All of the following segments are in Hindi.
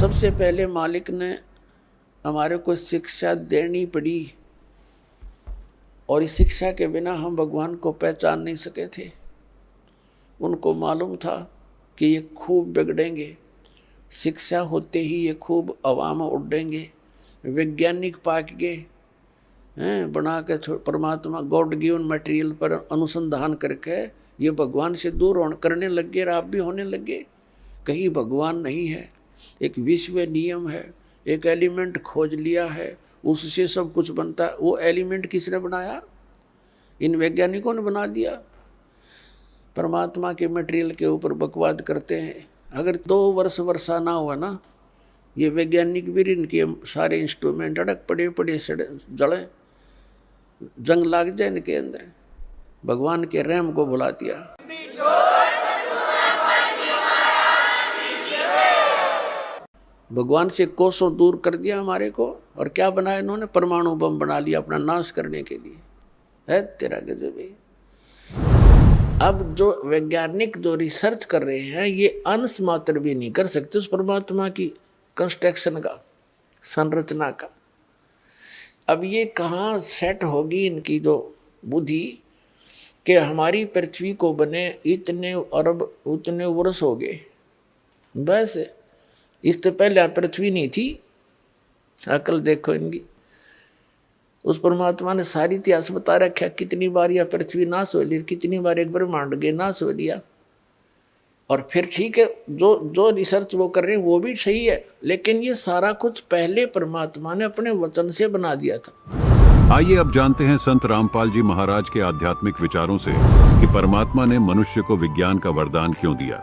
सबसे पहले मालिक ने हमारे को शिक्षा देनी पड़ी और इस शिक्षा के बिना हम भगवान को पहचान नहीं सके थे। उनको मालूम था कि ये खूब बिगड़ेंगे, शिक्षा होते ही ये खूब अवाम उड़ेंगे, वैज्ञानिक पाक के बना के परमात्मा गॉड गिवन मटेरियल पर अनुसंधान करके ये भगवान से दूर करने लग गए। आप भी होने लगे। कहीं भगवान नहीं है, एक विश्व नियम है, एक एलिमेंट खोज लिया है, उससे सब कुछ बनता है। वो एलिमेंट किसने बनाया? इन वैज्ञानिकों ने बना दिया। परमात्मा के मटेरियल के ऊपर बकवाद करते हैं। अगर 2 वर्ष वर्षा ना हुआ ना, ये वैज्ञानिक भी इनके सारे इंस्ट्रूमेंट अड़क पड़े जड़े, जंग लाग जाए इनके अंदर। भगवान के रहम को भुला दिया। भगवान से कोसों दूर कर दिया हमारे को। और क्या बनाया इन्होंने? परमाणु बम बना लिया अपना नाश करने के लिए। है तेरा गजब है। अब जो वैज्ञानिक जो रिसर्च कर रहे हैं, ये अंश मात्र भी नहीं कर सकते उस परमात्मा की कंस्ट्रक्शन का, संरचना का। अब ये कहाँ सेट होगी इनकी जो बुद्धि कि हमारी पृथ्वी को बने इतने अरब उतने वर्ष हो गए, बस इससे पहले पृथ्वी नहीं थी। अकल देखो इनकी। उस परमात्मा ने सारी इतिहास बता रखा, कितनी बार यह पृथ्वी नाश हो ली, कितनी बार एक ब्रह्मांड के नाश हो लिया। और फिर ठीक है, जो रिसर्च वो कर रहे हैं वो भी सही है, लेकिन ये सारा कुछ पहले परमात्मा ने अपने वचन से बना दिया था। आइए अब जानते हैं संत रामपाल जी महाराज के आध्यात्मिक विचारों से कि परमात्मा ने मनुष्य को विज्ञान का वरदान क्यों दिया।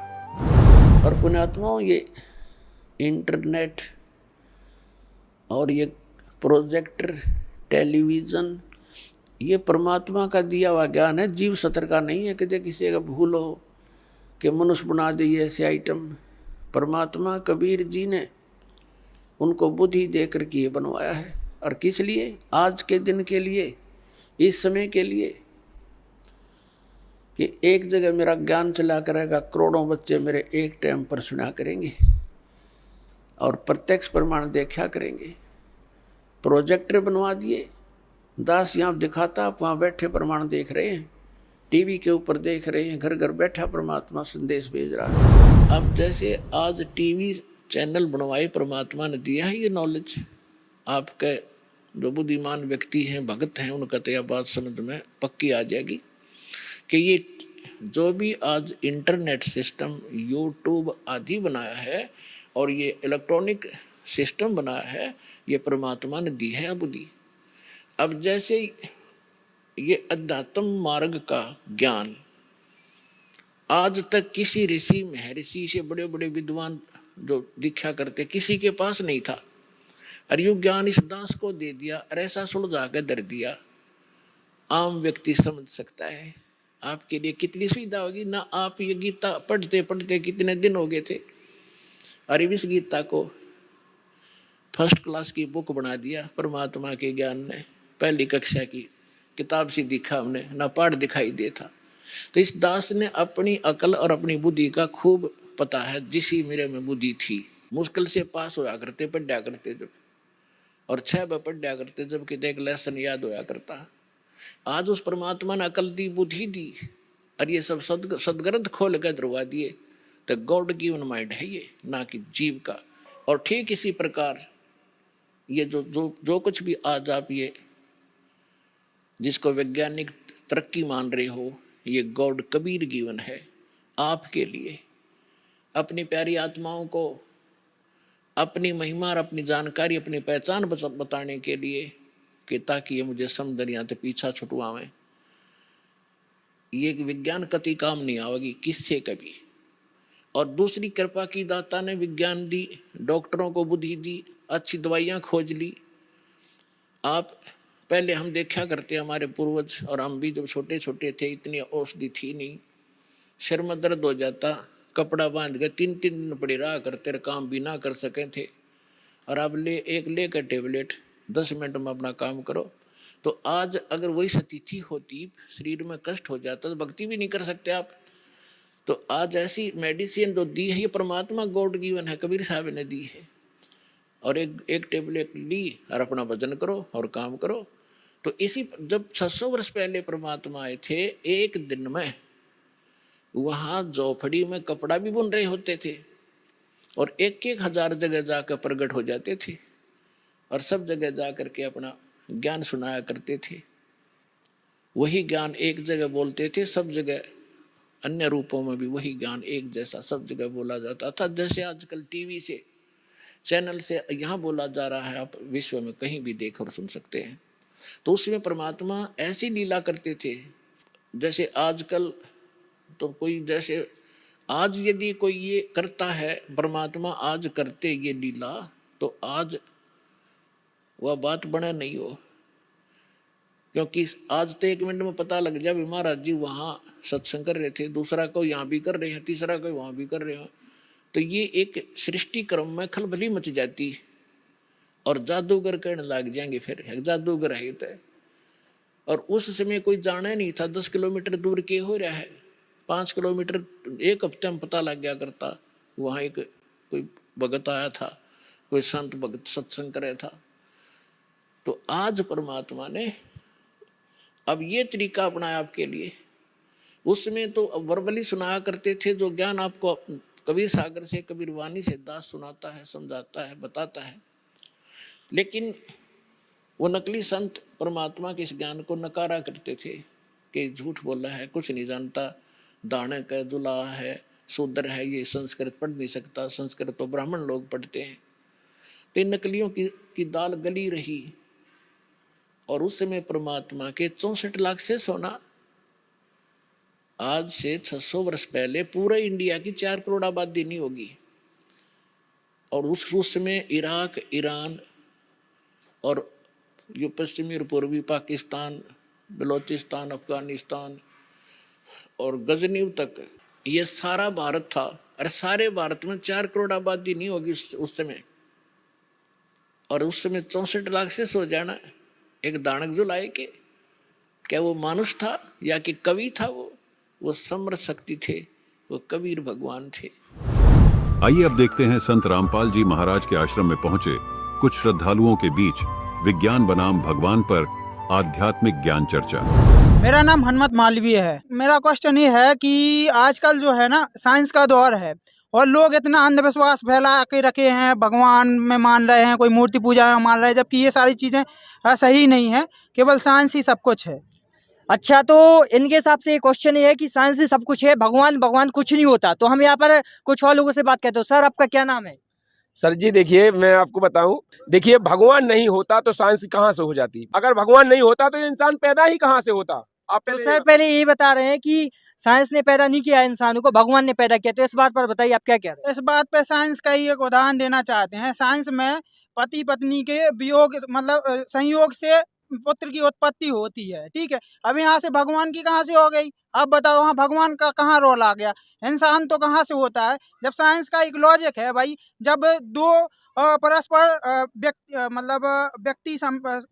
और पुण्यात्माओं, ये इंटरनेट और ये प्रोजेक्टर, टेलीविज़न, ये परमात्मा का दिया हुआ ज्ञान है, जीव सत्र का नहीं है। कि किसी का भूल हो कि मनुष्य बना दिए ऐसे आइटम। परमात्मा कबीर जी ने उनको बुद्धि देकर के बनवाया है। और किस लिए? आज के दिन के लिए, इस समय के लिए, कि एक जगह मेरा ज्ञान चला करेगा, करोड़ों बच्चे मेरे एक टाइम पर सुना करेंगे और प्रत्यक्ष प्रमाण देखा करेंगे। प्रोजेक्टर बनवा दिए, दास यहाँ दिखाता, आप वहाँ बैठे प्रमाण देख रहे हैं, टीवी के ऊपर देख रहे हैं, घर घर बैठा परमात्मा संदेश भेज रहा है। अब जैसे आज टीवी चैनल बनवाए परमात्मा ने दिया है ये नॉलेज। आपके जो बुद्धिमान व्यक्ति हैं, भगत हैं, उनका तो यह बात समझ में पक्की आ जाएगी कि ये जो भी आज इंटरनेट सिस्टम, यूट्यूब आदि बनाया है और ये इलेक्ट्रॉनिक सिस्टम बनाया है, ये परमात्मा ने दी है बुद्धि। अब जैसे ये अध्यात्म मार्ग का ज्ञान आज तक किसी ऋषि महर्षि से, बड़े बड़े विद्वान जो दीक्षा करते, किसी के पास नहीं था। और यू ज्ञान इस दास को दे दिया और ऐसा सुलझा के धर दिया, आम व्यक्ति समझ सकता है। आपके लिए कितनी सुविधा होगी ना। आप ये गीता पढ़ते पढ़ते कितने दिन हो गए थे, और इस गीता को फर्स्ट क्लास की बुक बना दिया परमात्मा के ज्ञान ने। पहली कक्षा की किताब सी दिखा हमने, ना पाठ दिखाई देता। तो इस दास ने अपनी अकल और अपनी बुद्धि का खूब पता है। जिसी मेरे में बुद्धि थी, मुश्किल से पास होया करते, पढ़ा करते जब, और 6 पढ़ा करते जब कि एक लेसन याद होया करता। आज उस परमात्मा ने अकल दी, बुद्धि दी, और ये सब सदग्रंथ खोल कर दरवा दिए। तो गॉड गिवन माइंड है ये, ना कि जीव का। और ठीक इसी प्रकार ये जो कुछ भी आज आप ये जिसको वैज्ञानिक तरक्की मान रहे हो, ये गॉड कबीर गिवन है आपके लिए, अपनी प्यारी आत्माओं को अपनी महिमा और अपनी जानकारी, अपनी पहचान बताने के लिए, कि ताकि ये मुझे समझनिया तो पीछा छुटवावें। ये विज्ञान कति काम नहीं आवेगी किससे कभी। और दूसरी कृपा की दाता ने विज्ञान दी, डॉक्टरों को बुद्धि दी, अच्छी दवाइयाँ खोज ली। आप पहले हम देखा करते, हमारे पूर्वज और हम भी जब छोटे छोटे थे, इतनी औषधि थी नहीं। सिर में दर्द हो जाता, कपड़ा बांध के 3-3 दिन पड़े रहा करते, काम भी ना कर सके थे। और अब लेकर टेबलेट 10 मिनट में अपना काम करो। तो आज अगर वही स्थिति होती, शरीर में कष्ट हो जाता, तो भक्ति भी नहीं कर सकते आप। तो आज ऐसी मेडिसिन जो दी है, ये परमात्मा गॉड गिवन है, कबीर साहब ने दी है। और एक टेबलेट ली और अपना भजन करो और काम करो। तो इसी जब 600 वर्ष पहले परमात्मा आए थे, एक दिन में वहाँ झोपड़ी में कपड़ा भी बुन रहे होते थे और 1,000 जगह जाकर प्रकट हो जाते थे और सब जगह जा करके अपना ज्ञान सुनाया करते थे। वही ज्ञान एक जगह बोलते थे, सब जगह अन्य रूपों में भी वही ज्ञान एक जैसा सब जगह बोला जाता था। जैसे आजकल टीवी से चैनल से यहाँ बोला जा रहा है, आप विश्व में कहीं भी देख और सुन सकते हैं। तो उसमें परमात्मा ऐसी लीला करते थे जैसे आजकल तो कोई, जैसे आज यदि कोई ये करता है, परमात्मा आज करते ये लीला, तो आज वह बात बने नहीं हो, क्योंकि आज तो 1 मिनट में पता लग जाए भी महाराज जी वहाँ सत्संग कर रहे थे, दूसरा को यहाँ भी कर रहे हैं, तीसरा को वहाँ भी कर रहे हैं। तो ये एक सृष्टि क्रम में खलबली मच जाती और जादूगर कहने लग जाएंगे फिर जादूगर है तो। और उस समय कोई जाना नहीं था 10 किलोमीटर दूर के हो रहा है, 5 किलोमीटर 1 हफ्ते में पता लग गया करता। वहाँ एक कोई भगत आया था, कोई संत भगत सत्संग करे था। तो आज परमात्मा ने अब ये तरीका अपनाया आपके लिए। उसमें तो वर्बली सुनाया करते थे, जो ज्ञान आपको कबीर सागर से, कबीर वाणी से दास सुनाता है, समझाता है, बताता है। लेकिन वो नकली संत परमात्मा के इस ज्ञान को नकारा करते थे कि झूठ बोला है, कुछ नहीं जानता, दानक है, दुल्हा है, शूद्र है, ये संस्कृत पढ़ नहीं सकता, संस्कृत तो ब्राह्मण लोग पढ़ते हैं। तो इन नकलियों की दाल गली रही। और उस समय परमात्मा के 64 लाख से सोना, आज से 600 वर्ष पहले पूरे इंडिया की 4 करोड़ आबादी नहीं होगी। और उस समय इराक, ईरान और जो पश्चिमी और पूर्वी पाकिस्तान, बलोचिस्तान, अफगानिस्तान और गजनी तक, ये सारा भारत था। और सारे भारत में 4 करोड़ आबादी नहीं होगी उस समय। और उस समय 64 लाख से सो जाना एक दानक जो लाए के, क्या वो मानुष था या कि कवि था? वो समर्थ शक्ति थे, वो कबीर भगवान थे। आइए अब देखते हैं संत रामपाल जी महाराज के आश्रम में पहुंचे कुछ श्रद्धालुओं के बीच विज्ञान बनाम भगवान पर आध्यात्मिक ज्ञान चर्चा। मेरा नाम हनुमत मालवीय है। मेरा क्वेश्चन ये है कि आजकल जो है ना साइंस का दौर है और लोग इतना अंधविश्वास फैला के रखे हैं, भगवान में मान रहे हैं, कोई मूर्ति पूजा में मान रहे हैं, जबकि ये सारी चीज़ें सही नहीं है, केवल साइंस ही सब कुछ है। अच्छा, तो इनके हिसाब से ये क्वेश्चन ये है कि साइंस ही सब कुछ है, भगवान कुछ नहीं होता। तो हम यहाँ पर कुछ और लोगों से बात करते हो। सर, आपका क्या नाम है? सर जी देखिए, मैं आपको बताऊं, देखिए भगवान नहीं होता तो साइंस कहाँ से हो जाती? अगर भगवान नहीं होता तो इंसान पैदा ही कहाँ से होता? आप तो सर पहले यही बता रहे हैं कि साइंस ने पैदा नहीं किया इंसानों को, भगवान ने पैदा किया। तो इस बात पर बताइए, आप क्या कह रहे हैं? इस बात पे साइंस का ही एक उदाहरण देना चाहते हैं। साइंस में पति पत्नी के वियोग मतलब संयोग से पुत्र की उत्पत्ति होती है, ठीक है। अब यहाँ से भगवान की कहाँ से हो गई? अब बताओ, वहाँ भगवान का कहाँ रोल आ गया? इंसान तो कहाँ से होता है? जब साइंस का एक लॉजिक है भाई, जब दो परस्पर व्यक्ति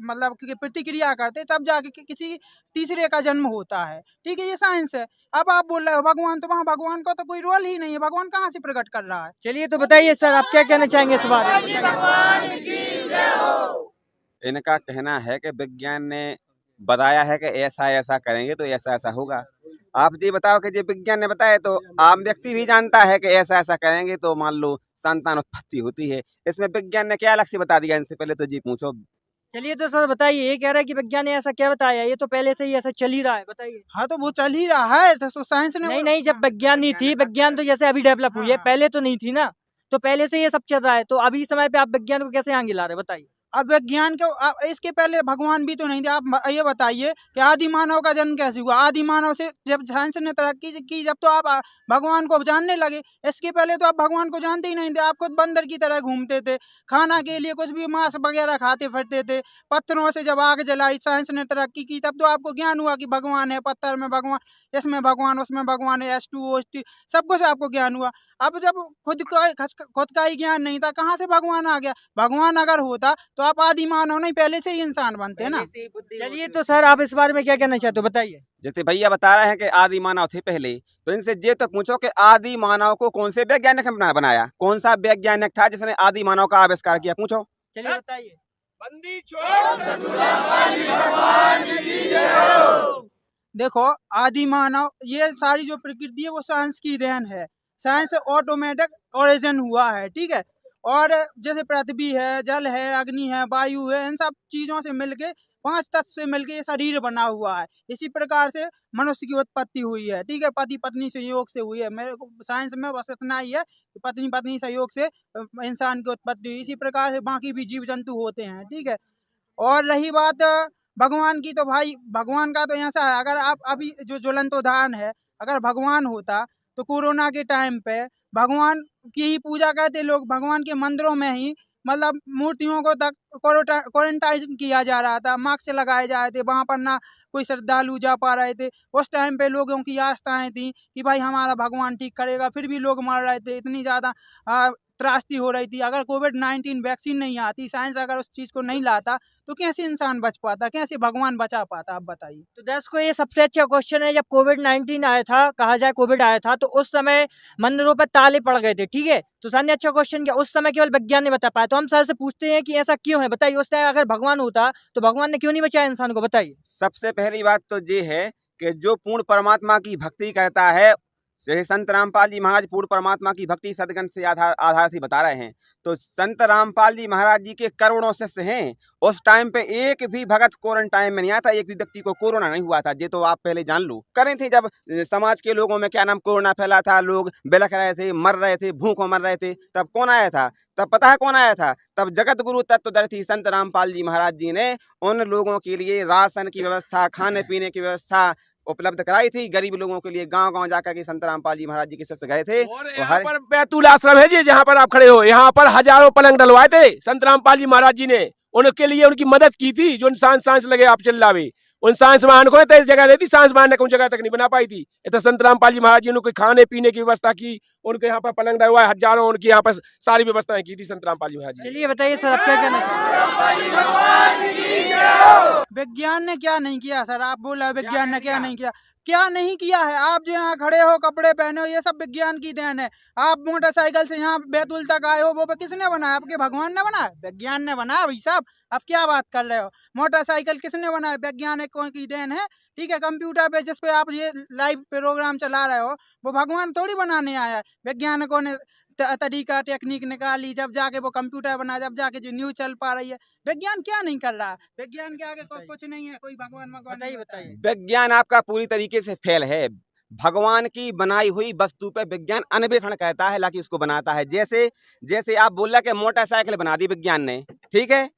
मतलब प्रतिक्रिया करते तब जाके किसी तीसरे का जन्म होता है, ठीक है। ये साइंस है। अब आप बोल रहे हो भगवान, तो वहाँ भगवान का तो कोई रोल ही नहीं है, भगवान कहाँ से प्रकट कर रहा है? चलिए तो बताइए सर, आप क्या कहना चाहेंगे इस बारे में? इनका कहना है कि विज्ञान ने बताया है कि ऐसा ऐसा करेंगे तो ऐसा ऐसा होगा। आप जी बताओ कि जो विज्ञान ने बताया तो आम व्यक्ति भी जानता है कि ऐसा ऐसा करेंगे तो मान लो संतान उत्पत्ति होती है। इसमें विज्ञान ने क्या अलग से बता दिया? इनसे पहले तो जी पूछो। चलिए तो सर बताइए, ये कह रहा है कि विज्ञान ने ऐसा क्या बताया? ये तो पहले से ही ऐसा चल ही रहा है, बताइए। हाँ, तो वो चल ही रहा है। तो साइंस ने नहीं, जब विज्ञान नहीं थी, विज्ञान तो जैसे अभी डेवलप हुई है, पहले तो नहीं थी ना। तो पहले से ये सब चल रहा है, तो अभी समय पे आप विज्ञान को कैसे आगे ला रहे हैं, बताइए। अब विज्ञान को इसके पहले भगवान भी तो नहीं थे। आप ये बताइए कि आदि मानव का जन्म कैसे हुआ? आदि मानव से जब साइंस ने तरक्की की, जब तो आप भगवान को जानने लगे। इसके पहले तो आप भगवान को जानते ही नहीं थे। आप खुद बंदर की तरह घूमते थे, खाना के लिए कुछ भी मांस वगैरह खाते फिरते थे। पत्थरों से जब आग जलाई, साइंस ने तरक्की की, तब तो आपको ज्ञान हुआ कि भगवान है, पत्थर में भगवान, इसमें भगवान, उसमें भगवान है, H2O सब कुछ आपको ज्ञान हुआ। अब जब खुद का ही ज्ञान नहीं था, कहाँ से भगवान आ गया? भगवान अगर होता तो आप आदि मानव नहीं, पहले से ही इंसान बनते ना। चलिए, तो सर आप इस बारे में क्या कहना चाहते हो, बताइए। जैसे भैया बता रहे हैं कि आदि मानव थे पहले, तो इनसे ये तो पूछो कि आदि मानव को कौन से वैज्ञानिक ने बनाया? कौन सा वैज्ञानिक था जिसने आदि मानव का आविष्कार किया? पूछो। चलिए बताइए। बंदी छोड़। देखो, आदि मानव, ये सारी जो प्रकृति है वो साइंस की देन है। साइंस ऑटोमेटिक ओरिजिन हुआ है, ठीक है। और जैसे पृथ्वी है, जल है, अग्नि है, वायु है, इन सब चीजों से मिलके, 5 तत्व से मिलके ये शरीर बना हुआ है। इसी प्रकार से मनुष्य की उत्पत्ति हुई है, ठीक है। पति पत्नी संयोग से हुई है। मेरे को साइंस में बस इतना ही है कि पत्नी पत्नी संयोग से इंसान की उत्पत्ति हुई। इसी प्रकार से बाकी भी जीव जंतु होते हैं, ठीक है। और रही बात भगवान की, तो भाई भगवान का तो ऐसा है, अगर आप अभी जो ज्वलंत उदाहरण है, अगर भगवान होता तो कोरोना के टाइम पे भगवान की ही पूजा करते लोग। भगवान के मंदिरों में ही मतलब मूर्तियों को तक क्वारंटाइन किया जा रहा था, मास्क लगाए जा रहे थे, वहां पर ना कोई श्रद्धालु जा पा रहे थे। उस टाइम पे लोगों की आस्थाएं थी कि भाई हमारा भगवान ठीक करेगा, फिर भी लोग मर रहे थे। इतनी ज्यादा त्रासदी हो रही थी। अगर कोविड-19 वैक्सीन नहीं आती, साइंस अगर उस चीज को नहीं लाता, तो कैसे इंसान बच पाता, कैसे भगवान बचा पाता? आप बताइए। तो दर्शकों, ये सबसे अच्छा क्वेश्चन है। जब कोविड-19 आया था, कहा जाए कोविड आया था, तो उस समय मंदिरों पर ताले पड़ गए थे, ठीक है। तो सर ने अच्छा क्वेश्चन किया, उस समय केवल विज्ञान ने बता पाया। तो हम सर से पूछते हैं कि ऐसा क्यों है, बताइए। उस टाइम अगर भगवान होता तो भगवान ने क्यों नहीं बचाया इंसान को, बताइए। सबसे पहली बात तो ये है कि जो पूर्ण परमात्मा की भक्ति करता है, जैसे संत रामपाल जी महाराज पूर्ण परमात्मा की भक्ति सदगंध से आधार से बता रहे हैं। तो संत रामपाल जी महाराज जी के करोड़ों शिष्य हैं। उस टाइम पे एक भी भगत क्वारंटाइन में नहीं आया था, एक भी व्यक्ति को कोरोना नहीं हुआ था। ये तो आप पहले जान लो। करें थे जब समाज के लोगों में क्या नाम कोरोना फैला था, लोग बिलख रहे थे, मर रहे थे, भूखों मर रहे थे, तब कौन आया था? तब पता है कौन आया था? तब जगत गुरु तत्वदर्शी संत रामपाल जी महाराज जी ने उन लोगों के लिए राशन की व्यवस्था, खाने पीने की व्यवस्था उपलब्ध कराई थी। गरीब लोगों के लिए गांव-गांव जाकर के संत रामपाल जी महाराज जी के शिष्य गए थे। और यहाँ पर बैतूल आश्रम है जी, जहाँ पर आप खड़े हो, यहाँ पर हजारों पलंग डलवाए थे संत रामपाल जी महाराज जी ने। उनके लिए उनकी मदद की थी। जो सांस लगे आप चिल्लावे, उन सांस वाहन को तो जगह देती, सांस वाहन ने कोई जगह तक नहीं बना पाई थी। तो संत रामपाल जी महाराज जी ने खाने पीने की व्यवस्था की, उनके यहाँ पर पलंग डलवाए, हजारों उनकी यहाँ पर सारी व्यवस्थाएं की थी संत रामपाल जी महाराज जी। चलिए बताइए सर, आप क्या कहना चाहते हैं? विज्ञान ने क्या नहीं किया सर? आप बोला विज्ञान ने क्या नहीं किया? क्या नहीं किया है? आप जो यहाँ खड़े हो, कपड़े पहने हो, ये सब विज्ञान की देन है। आप मोटरसाइकिल से यहाँ बैतूल तक आए हो, वो किसने बनाया? आपके भगवान ने बनाया? विज्ञान ने बनाया भाई साहब। आप क्या बात कर रहे हो? मोटरसाइकिल किसने बनाया? वैज्ञानिकों की देन है, ठीक है। कंप्यूटर पे जिस पे आप ये लाइव प्रोग्राम चला रहे हो, वो भगवान थोड़ी बनाने आया है। वैज्ञानिकों ने तरीका टेक्निक निकाली, जब जाके वो कंप्यूटर बना, जब जाके जो न्यूज चल पा रही है। विज्ञान क्या नहीं कर रहा? विज्ञान के आगे कुछ नहीं है, कोई भगवान बताइए बताइए। विज्ञान आपका पूरी तरीके से फेल है। भगवान की बनाई हुई वस्तु पे विज्ञान अन्वेषण कहता है, लाकि उसको बनाता है। जैसे जैसे आप बोल रहे कि मोटरसाइकिल बना दी विज्ञान ने, ठीक है,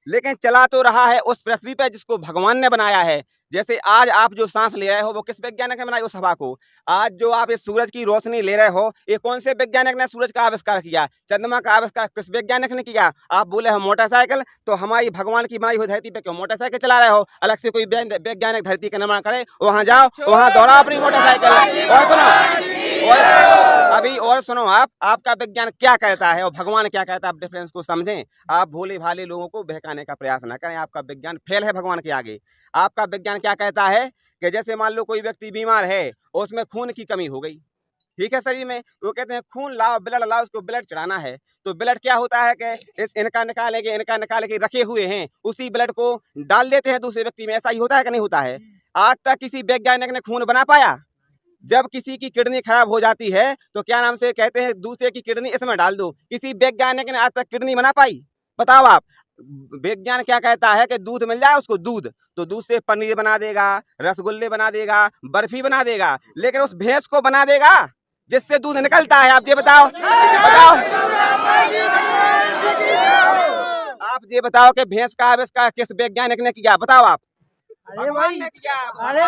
लेकिन चला तो रहा है उस पृथ्वी पे जिसको भगवान ने बनाया है। जैसे आज आप जो सांस ले रहे हो, वो किस वैज्ञानिक ने बनाई उस हवा को? आज जो आप इस सूरज की रोशनी ले रहे हो, ये कौन से वैज्ञानिक ने सूरज का आविष्कार किया? चंद्रमा का आविष्कार किस वैज्ञानिक ने किया? आप बोले हो मोटरसाइकिल, तो हमारी भगवान की बनाई हुई धरती पे क्यों मोटरसाइकिल चला रहे हो? अलग से कोई वैज्ञानिक धरती का निर्माण करे, वहां जाओ, वहां दौड़ाओ अपनी मोटरसाइकिल। और सुनो, और सुनो, आपका विज्ञान क्या कहता है और भगवान क्या कहता है, आप डिफरेंस को समझें। आप भोले भाले लोगों को बहकाने का प्रयास न करें। आपका विज्ञान फेल है भगवान के आगे। आपका विज्ञान क्या कहता है कि जैसे मान लो कोई व्यक्ति बीमार है और उसमें खून की कमी हो गई, ठीक है, शरीर में, वो कहते हैं खून लाओ, ब्लड लाओ, उसको ब्लड चढ़ाना है। तो ब्लड क्या होता है कि इनका निकाल के रखे हुए हैं, उसी ब्लड को डाल देते हैं दूसरे व्यक्ति में। ऐसा ही होता है कि नहीं होता है? आज तक किसी वैज्ञानिक ने खून बना पाया? जब किसी की किडनी खराब हो जाती है तो क्या नाम से कहते हैं, दूसरे की किडनी इसमें डाल दो। किसी वैज्ञानिक ने आज तक किडनी बना पाई? बताओ आप। विज्ञान क्या कहता है कि दूध मिल जाए उसको, दूध, तो दूध से पनीर बना देगा, रसगुल्ले बना देगा, बर्फी बना देगा, लेकिन उस भैंस को बना देगा जिससे दूध निकलता है? आप ये बताओ, आप ये बताओ कि भैंस का आविष्कार किस वैज्ञानिक ने किया? बताओ आप। अरे भाई, अरे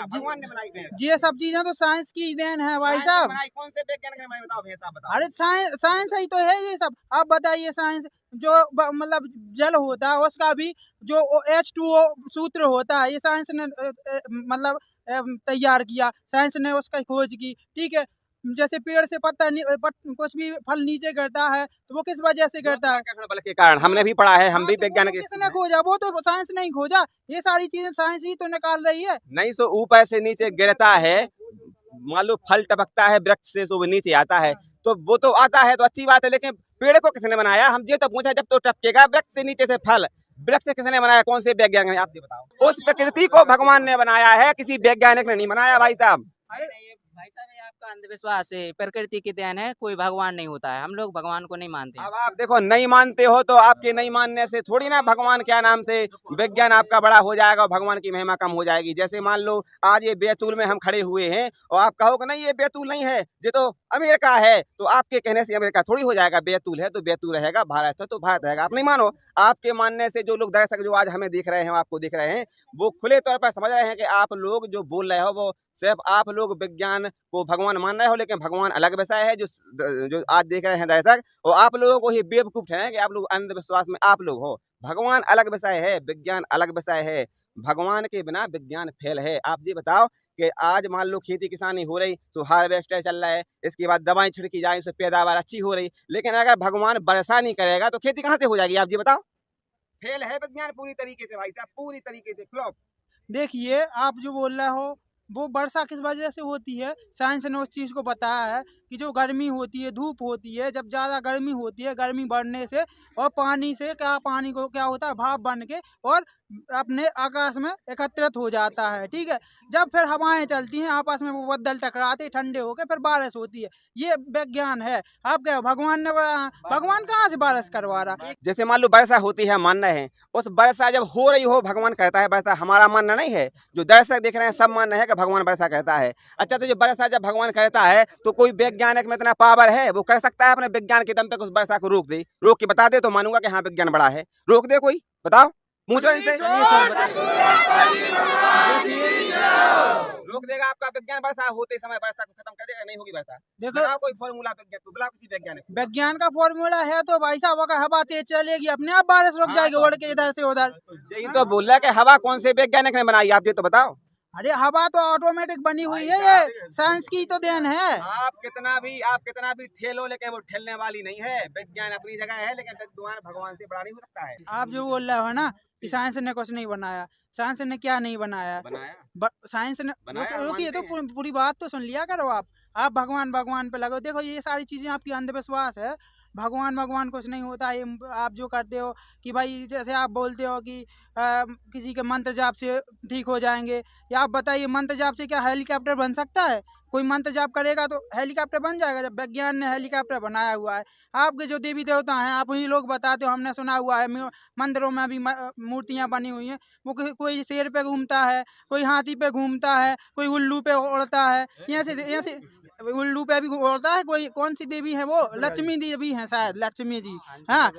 भगवान ने बनाई भैंस। ये सब चीजें तो साइंस की देन है भाई साहब। कौन से वैज्ञानिक ने बनाई? बताओ भैंस, आप बताओ। अरे साइंस ही तो है ये सब। आप बताइए, साइंस जो मतलब जल होता है उसका भी जो H2O सूत्र होता है, ये साइंस ने मतलब तैयार किया, साइंस ने उसका खोज की, ठीक है। जैसे पेड़ से कुछ भी फल नीचे गिरता है तो वो किस वजह से गिरता है? बल के कारण हमने भी पढ़ा है, हम भी हाँ, तो वो वैज्ञानिक किसने खोजा? वो तो साइंस नहीं खोजा, ये सारी चीजें साइंस ही तो निकाल रही है। नहीं तो ऊपर से नीचे गिरता है, मान लो फल टपकता है वृक्ष से तो वो नीचे आता है, तो वो तो आता है तो अच्छी बात है, लेकिन पेड़ को किसने बनाया? हम ये तो पूछा, जब तो टपकेगा वृक्ष से नीचे से फल, वृक्ष किसने बनाया? कौन से वैज्ञानिक ने? आप ये बताओ। उस प्रकृति को भगवान ने बनाया है, किसी वैज्ञानिक ने नहीं बनाया भाई साहब। भाई साहब ये आपका अंधविश्वास है, प्रकृति की देन है, कोई भगवान नहीं होता है, हम लोग भगवान को नहीं मानते हैं। अब आप देखो, नहीं मानते हो तो आपके नहीं मानने से थोड़ी ना भगवान क्या नाम से विज्ञान आपका बड़ा हो जाएगा और भगवान की महिमा कम हो जाएगी। जैसे मान लो आज ये बैतूल में हम खड़े हुए हैं और आप कहोगे नहीं ये बैतूल नहीं है, ये तो अमेरिका है, तो आपके कहने से अमेरिका थोड़ी हो जाएगा। बैतूल है तो बैतूल रहेगा, भारत है तो भारत रहेगा। आप नहीं मानो, आपके मानने से जो लोग दर्शक जो आज हमें देख रहे हैं, आपको देख रहे हैं, वो खुले तौर पर समझ रहे हैं कि आप लोग जो बोल रहे हो वो सिर्फ आप लोग विज्ञान को भगवान मान रहे हो, लेकिन भगवान अलग विषय है। जो आज देख रहे हैं दर्शक, और आप लोगों को ही बेवकूफ ठहराएं कि आप लोग अंधविश्वास में आप लोग हो। भगवान अलग विषय है, विज्ञान अलग विषय है। भगवान के बिना विज्ञान फेल है। आप ये बताओ कि आज मान लो खेती किसानी हो रही तो हार्वेस्टर चल रहा है, इसके बाद दवाएं छिड़की जाए, उससे पैदावार अच्छी हो रही, लेकिन अगर भगवान वर्षा नहीं करेगा तो खेती कहाँ से हो जाएगी? आप ये बताओ। फेल है विज्ञान पूरी तरीके से भाई साहब, पूरी तरीके से फ्लॉप। देखिए, आप जो बोल रहे हो वो वर्षा किस वजह से होती है, साइंस ने उस चीज़ को बताया है कि जो गर्मी होती है, धूप होती है, जब ज़्यादा गर्मी होती है, गर्मी बढ़ने से और पानी से पानी को क्या होता है, भाप बन के और अपने आकाश में एकत्रित हो जाता है। ठीक है, जब फिर हवाएं चलती हैं आपस में, वो बदल टकराते ठंडे होकर फिर बारिश होती है। ये विज्ञान है। आप क्या भगवान ने भगवान कहाँ से बारिश करवा रहा? जैसे मान लो वर्षा होती है, मान रहे हैं, उस वर्षा जब हो रही हो भगवान करता है वर्षा, हमारा मानना नहीं है, जो दर्शक देख रहे हैं सब मानना है कि भगवान वर्षा करता है। अच्छा, तो जो वर्षा जब भगवान करता है तो कोई वैज्ञानिक में इतना पावर है, वो कर सकता है अपने विज्ञान के दम पे उस वर्षा को रोक दे? रोक के बता दे तो मानूंगा कि हाँ विज्ञान बड़ा है। रोक दे कोई, बताओ, पूछो इनसे। रोक देगा आपका विज्ञान वर्षा होते समय? वर्षा को खत्म कर देगा? नहीं होगी वर्षा। देखो, कोई फॉर्मूला विज्ञान को बुलाओ, किसी वैज्ञानिक। विज्ञान का फॉर्मूला है तो भाई साहब, अगर हवा तेज चलेगी अपने आप बारिश रुक जाएगी, उड़ के इधर से उधर। यही तो बोल रहा है कि हवा कौन से वैज्ञानिक ने बनाई? आप ये तो बताओ। अरे हवा तो ऑटोमेटिक बनी हुई है, ये साइंस की तो देन है। आप कितना भी ठेलो, लेकिन वो ठेलने वाली नहीं है। विज्ञान अपनी जगह है, लेकिन विद्वान भगवान से बड़ा नहीं हो सकता है। आप जो बोल रहे हो ना कि साइंस ने कुछ नहीं बनाया, साइंस ने क्या नहीं बनाया? साइंस ने रुकिए तो पूरी बात तो सुन लिया करो। आप भगवान भगवान पे लगो। देखो, ये सारी चीजें आपकी अंधविश्वास है। भगवान कुछ नहीं होता है। आप जो करते हो कि भाई, जैसे आप बोलते हो कि किसी के मंत्र जाप से ठीक हो जाएंगे, या आप बताइए मंत्र जाप से क्या हेलीकॉप्टर बन सकता है? कोई मंत्र जाप करेगा तो हेलीकॉप्टर बन जाएगा? जब विज्ञान ने हेलीकॉप्टर बनाया हुआ है। आपके जो देवी देवता हैं, आप ही लोग बताते हो, हमने सुना हुआ है मंदिरों में भी मूर्तियां बनी हुई हैं। वो कोई शेर पे घूमता है, कोई हाथी पे घूमता है, कोई उल्लू पे उड़ता है, यहाँ से उल्लू पे भी उड़ता है। कोई कौन सी देवी है वो? लक्ष्मी देवी है शायद, लक्ष्मी जी। हाँ,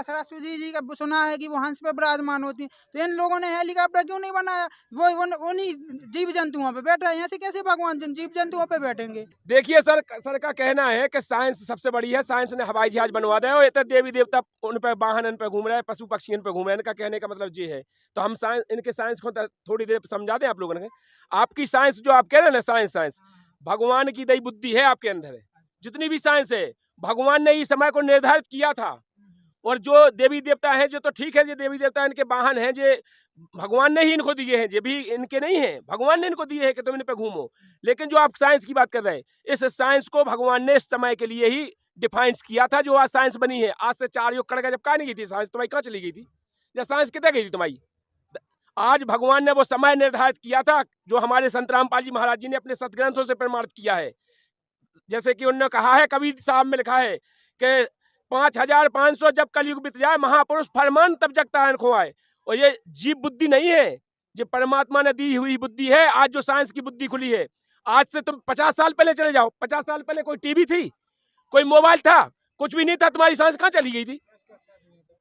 सरस्वती जी का सुना है कि वो हंस पे विराजमान होती है। तो इन लोगों ने हेलीकॉप्टर क्यों नहीं बनाया? वो उन्हीं जीव जंतुओं पे बैठा है। यहाँ से कैसे भगवान जीव जंतुओं पे बैठेंगे? देखिए सर का कहना है कि साइंस सबसे बड़ी है, साइंस ने हवाई जहाज बनवा दिया और इतने देवी देवता उन पे वाहन उन पे घूम रहे हैं, पशु पक्षी इन पे घूम रहे हैं। इनका कहने का मतलब ये है। तो हम साइंस, इनके साइंस को थोड़ी देर समझा दें आप लोगों ने। आपकी साइंस जो आप कह रहे हैं ना, साइंस भगवान की दई बुद्धि है आपके अंदर है। जितनी भी साइंस है, भगवान ने इस समय को निर्धारित किया था। और जो देवी देवता हैं, जो तो ठीक है, जो देवी देवता इनके वाहन हैं, जो भगवान ने ही इनको दिए हैं, जो भी इनके नहीं हैं, भगवान ने इनको दिए हैं कि तुम इन पे घूमो। लेकिन जो आप साइंस की बात कर रहे हैं, इस साइंस को भगवान ने इस समय के लिए ही डिफाइन किया था, जो आज साइंस बनी है। आज से 4 युग कड़का जब कहाँ नहीं गई थी साइंस, तुम्हारी कहाँ चली गई थी? या साइंस कितने गई थी तुम्हारी? आज भगवान ने वो समय निर्धारित किया था, जो हमारे संत रामपाल जी महाराज जी ने अपने सतग्रंथों से प्रमाणित किया है। जैसे कि उन्होंने कहा है, कबीर साहब में लिखा है कि 5500 जब कलयुग बीत जाए, महापुरुष फरमान तब जगता है खोआए। और ये जीव बुद्धि नहीं है, ये परमात्मा ने दी हुई बुद्धि है। आज जो साइंस की बुद्धि खुली है, आज से तुम 50 साल पहले चले जाओ। 50 साल पहले कोई टीवी थी, कोई मोबाइल था, कुछ भी नहीं था। तुम्हारी साइंस कहाँ चली गई थी?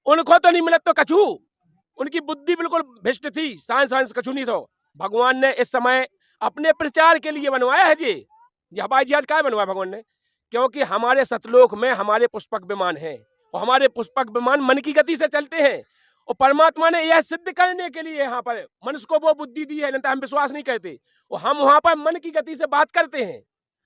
उनको तो नहीं मिलत तो कछू। उनकी बुद्धि बिल्कुल भ्रष्ट थी। साइंस कछू नहीं तो। भगवान ने इस समय अपने प्रचार के लिए बनवाया है। जी हवाई जहाज क्या बनवाया भगवान ने? क्योंकि हमारे सतलोक में हमारे पुष्पक विमान हैं, और हमारे पुष्पक विमान मन की गति से चलते हैं। और परमात्मा ने यह सिद्ध करने के लिए यहाँ पर मनुष्य को वो बुद्धि दी है, नहीं तो हम विश्वास नहीं करते। और हम वहाँ पर मन की गति से बात करते हैं।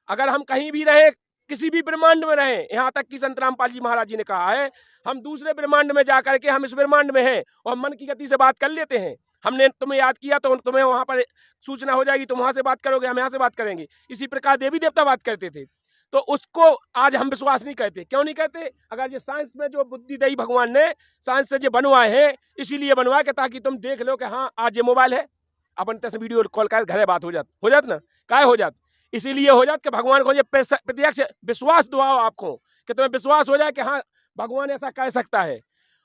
अगर हम कहीं भी रहे, किसी भी ब्रह्मांड में रहे, यहाँ तक कि संत रामपाल जी महाराज जी ने कहा है हम दूसरे ब्रह्मांड में जाकर के हम इस ब्रह्मांड में हैं और मन की गति से बात कर लेते हैं। हमने तुम्हें याद किया तो तुम्हें वहां पर सूचना हो जाएगी, तुम वहां से बात करोगे, हम यहाँ से बात करेंगे। इसी प्रकार देवी देवता बात करते थे, तो उसको आज हम विश्वास नहीं करते। क्यों नहीं करते? अगर ये साइंस में जो बुद्धि दी भगवान ने, साइंस से जो बनवाए हैं, इसीलिए बनवाए कि ताकि तुम देख लो कि हाँ आज ये मोबाइल है, अपन तैसे वीडियो कॉल कर घरे बात हो जात ना, काय हो जात। इसीलिए हो जात कि भगवान को ये प्रत्यक्ष विश्वास दुआओ आपको, कि तुम्हें विश्वास हो जाए कि हाँ भगवान ऐसा कर सकता है।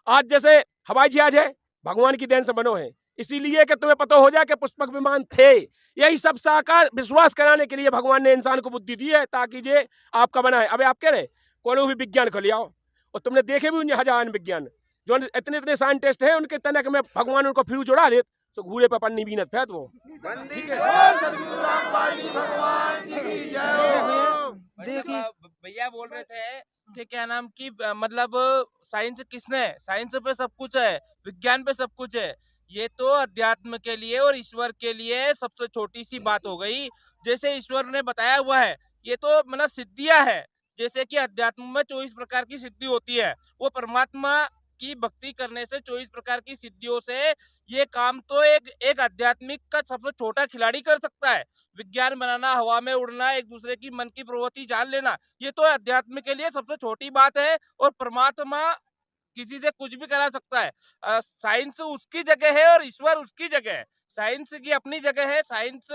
आज जैसे हवाई जहाज है, भगवान की देन से बनो है, इसीलिए कि तुम्हें पता हो जाए कि पुष्पक विमान थे। यही सब साकार विश्वास कराने के लिए भगवान ने इंसान को बुद्धि दी है, ताकि ये आपका बनाए। अबे आप कह रहे कोनो भी विज्ञान को ले आओ, और तुमने देखे भी उन्हें हजार विज्ञान जो इतने इतने साइंटिस्ट हैं, उनके तनक में भगवान उनको फ्यूज उड़ा दे तो घूरे पर पन्नी बीनत फैत वो। देखिए भैया बोल रहे थे कि क्या नाम की मतलब साइंस किसने, साइंस पे सब कुछ है, विज्ञान पे सब कुछ है। ये तो अध्यात्म के लिए और ईश्वर के लिए सबसे छोटी सी बात हो गई। जैसे ईश्वर ने बताया हुआ है, ये तो मतलब सिद्धियां है। जैसे कि अध्यात्म में 24 प्रकार की सिद्धि होती है, वो परमात्मा की भक्ति करने से 24 प्रकार की सिद्धियों से ये काम तो एक आध्यात्मिक का सबसे छोटा खिलाड़ी कर सकता है। विज्ञान बनाना, हवा में उड़ना, एक दूसरे की मन की प्रवृत्ति जान लेना, ये तो अध्यात्म के लिए सबसे छोटी बात है। और परमात्मा किसी से कुछ भी करा सकता है। साइंस उसकी जगह है और ईश्वर उसकी जगह है। साइंस की अपनी जगह है, साइंस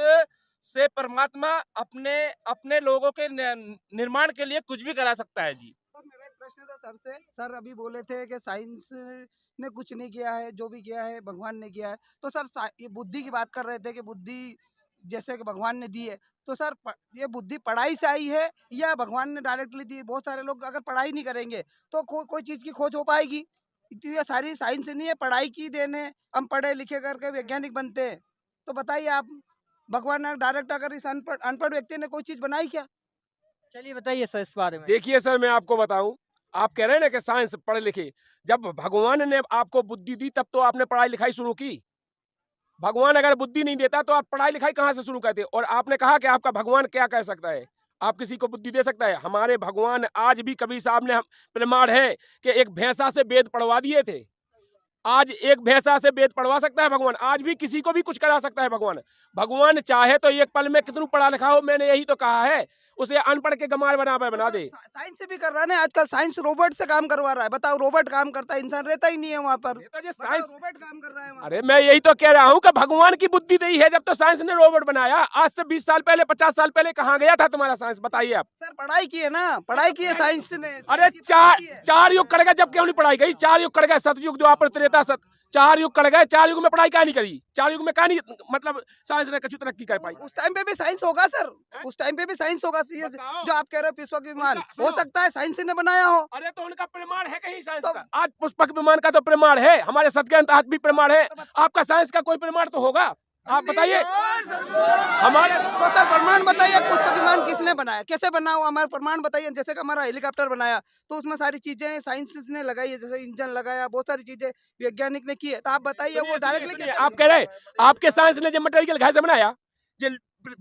से परमात्मा अपने अपने लोगों के निर्माण के लिए कुछ भी करा सकता है। जी सर, मेरा एक प्रश्न था सर से। सर अभी बोले थे कि साइंस ने कुछ नहीं किया है, जो भी किया है भगवान ने किया है। तो सर ये बुद्धि की बात कर रहे थे कि बुद्धि जैसे कि भगवान ने दी है, तो सर ये बुद्धि पढ़ाई से आई है या भगवान ने डायरेक्टली दी? बहुत सारे लोग अगर पढ़ाई नहीं करेंगे तो कोई चीज़ की खोज हो पाएगी? तो ये सारी साइंस नहीं है, पढ़ाई की देन है। हम पढ़े लिखे करके वैज्ञानिक बनते हैं। तो बताइए आप, भगवान ने डायरेक्ट अगर इस अनपढ़ व्यक्ति ने कोई चीज़ बनाई क्या? चलिए बताइए सर इस बारे में। देखिए सर, मैं आपको बताऊं, आप कह रहे हैं ना कि साइंस पढ़े लिखे, जब भगवान ने आपको बुद्धि दी तब तो आपने पढ़ाई लिखाई शुरू की। भगवान अगर बुद्धि नहीं देता तो आप पढ़ाई लिखाई कहाँ से शुरू करते? और आपने कहा कि आपका भगवान क्या कह सकता है, आप किसी को बुद्धि दे सकता है? हमारे भगवान आज भी, कबीर साहब ने प्रमाण है कि एक भैंसा से वेद पढ़वा दिए थे। आज एक भैंसा से वेद पढ़वा सकता है भगवान, आज भी किसी को भी कुछ करा सकता है भगवान। भगवान चाहे तो एक पल में कितना पढ़ा लिखा हो, मैंने यही तो कहा है, उसे अनपढ़ के गमार बना दे। साइंस से भी कर रहा है ना आजकल, साइंस रोबोट से काम करवा रहा है। बताओ, रोबोट काम करता है, इंसान रहता ही नहीं है वहाँ पर। साइंस रोबोट काम कर रहा है वहाँ। अरे मैं यही तो कह रहा हूँ कि भगवान की बुद्धि दी है, जब तो साइंस ने रोबोट बनाया। आज से 20 साल पहले, 50 साल पहले कहाँ गया था तुम्हारा साइंस? बताइए आप। सर पढ़ाई की है ना, पढ़ाई की है साइंस ने। अरे चार युग कट गए, जब क्यों नहीं पढ़ाई गई? 4 युग कट गए, सतयुग, द्वापर, त्रेता, 4 युग कट गए। 4 युग में पढ़ाई क्या नहीं करी? 4 युग में क्या नहीं, मतलब साइंस ने कुछ तरक्की कर पाई? उस टाइम पे भी साइंस होगा सर, उस टाइम पे भी साइंस होगा। ये जो आप कह रहे हो पुष्पक विमान, हो सकता है साइंस ने बनाया हो। अरे तो उनका प्रमाण है कहीं साइंस का? आज पुष्पक विमान का तो प्रमाण है, हमारे सत्ग्रंथ आज भी प्रमाण है। आपका साइंस का कोई प्रमाण तो होगा, आप बताइए हमारे। तो सर प्रमाण बताइए, पुष्पक विमान किसने बनाया, कैसे बना हुआ? हमारा प्रमाण बताइए। जैसे कि हमारा हेलीकॉप्टर बनाया तो उसमें सारी चीजें साइंस ने लगाई है, जैसे इंजन लगाया, बहुत सारी चीजें वैज्ञानिक ने की है। तो आप बताइए वो डायरेक्टली आप कह रहे हैं आपके साइंस ने जो मटेरियल घर से बनाया, जो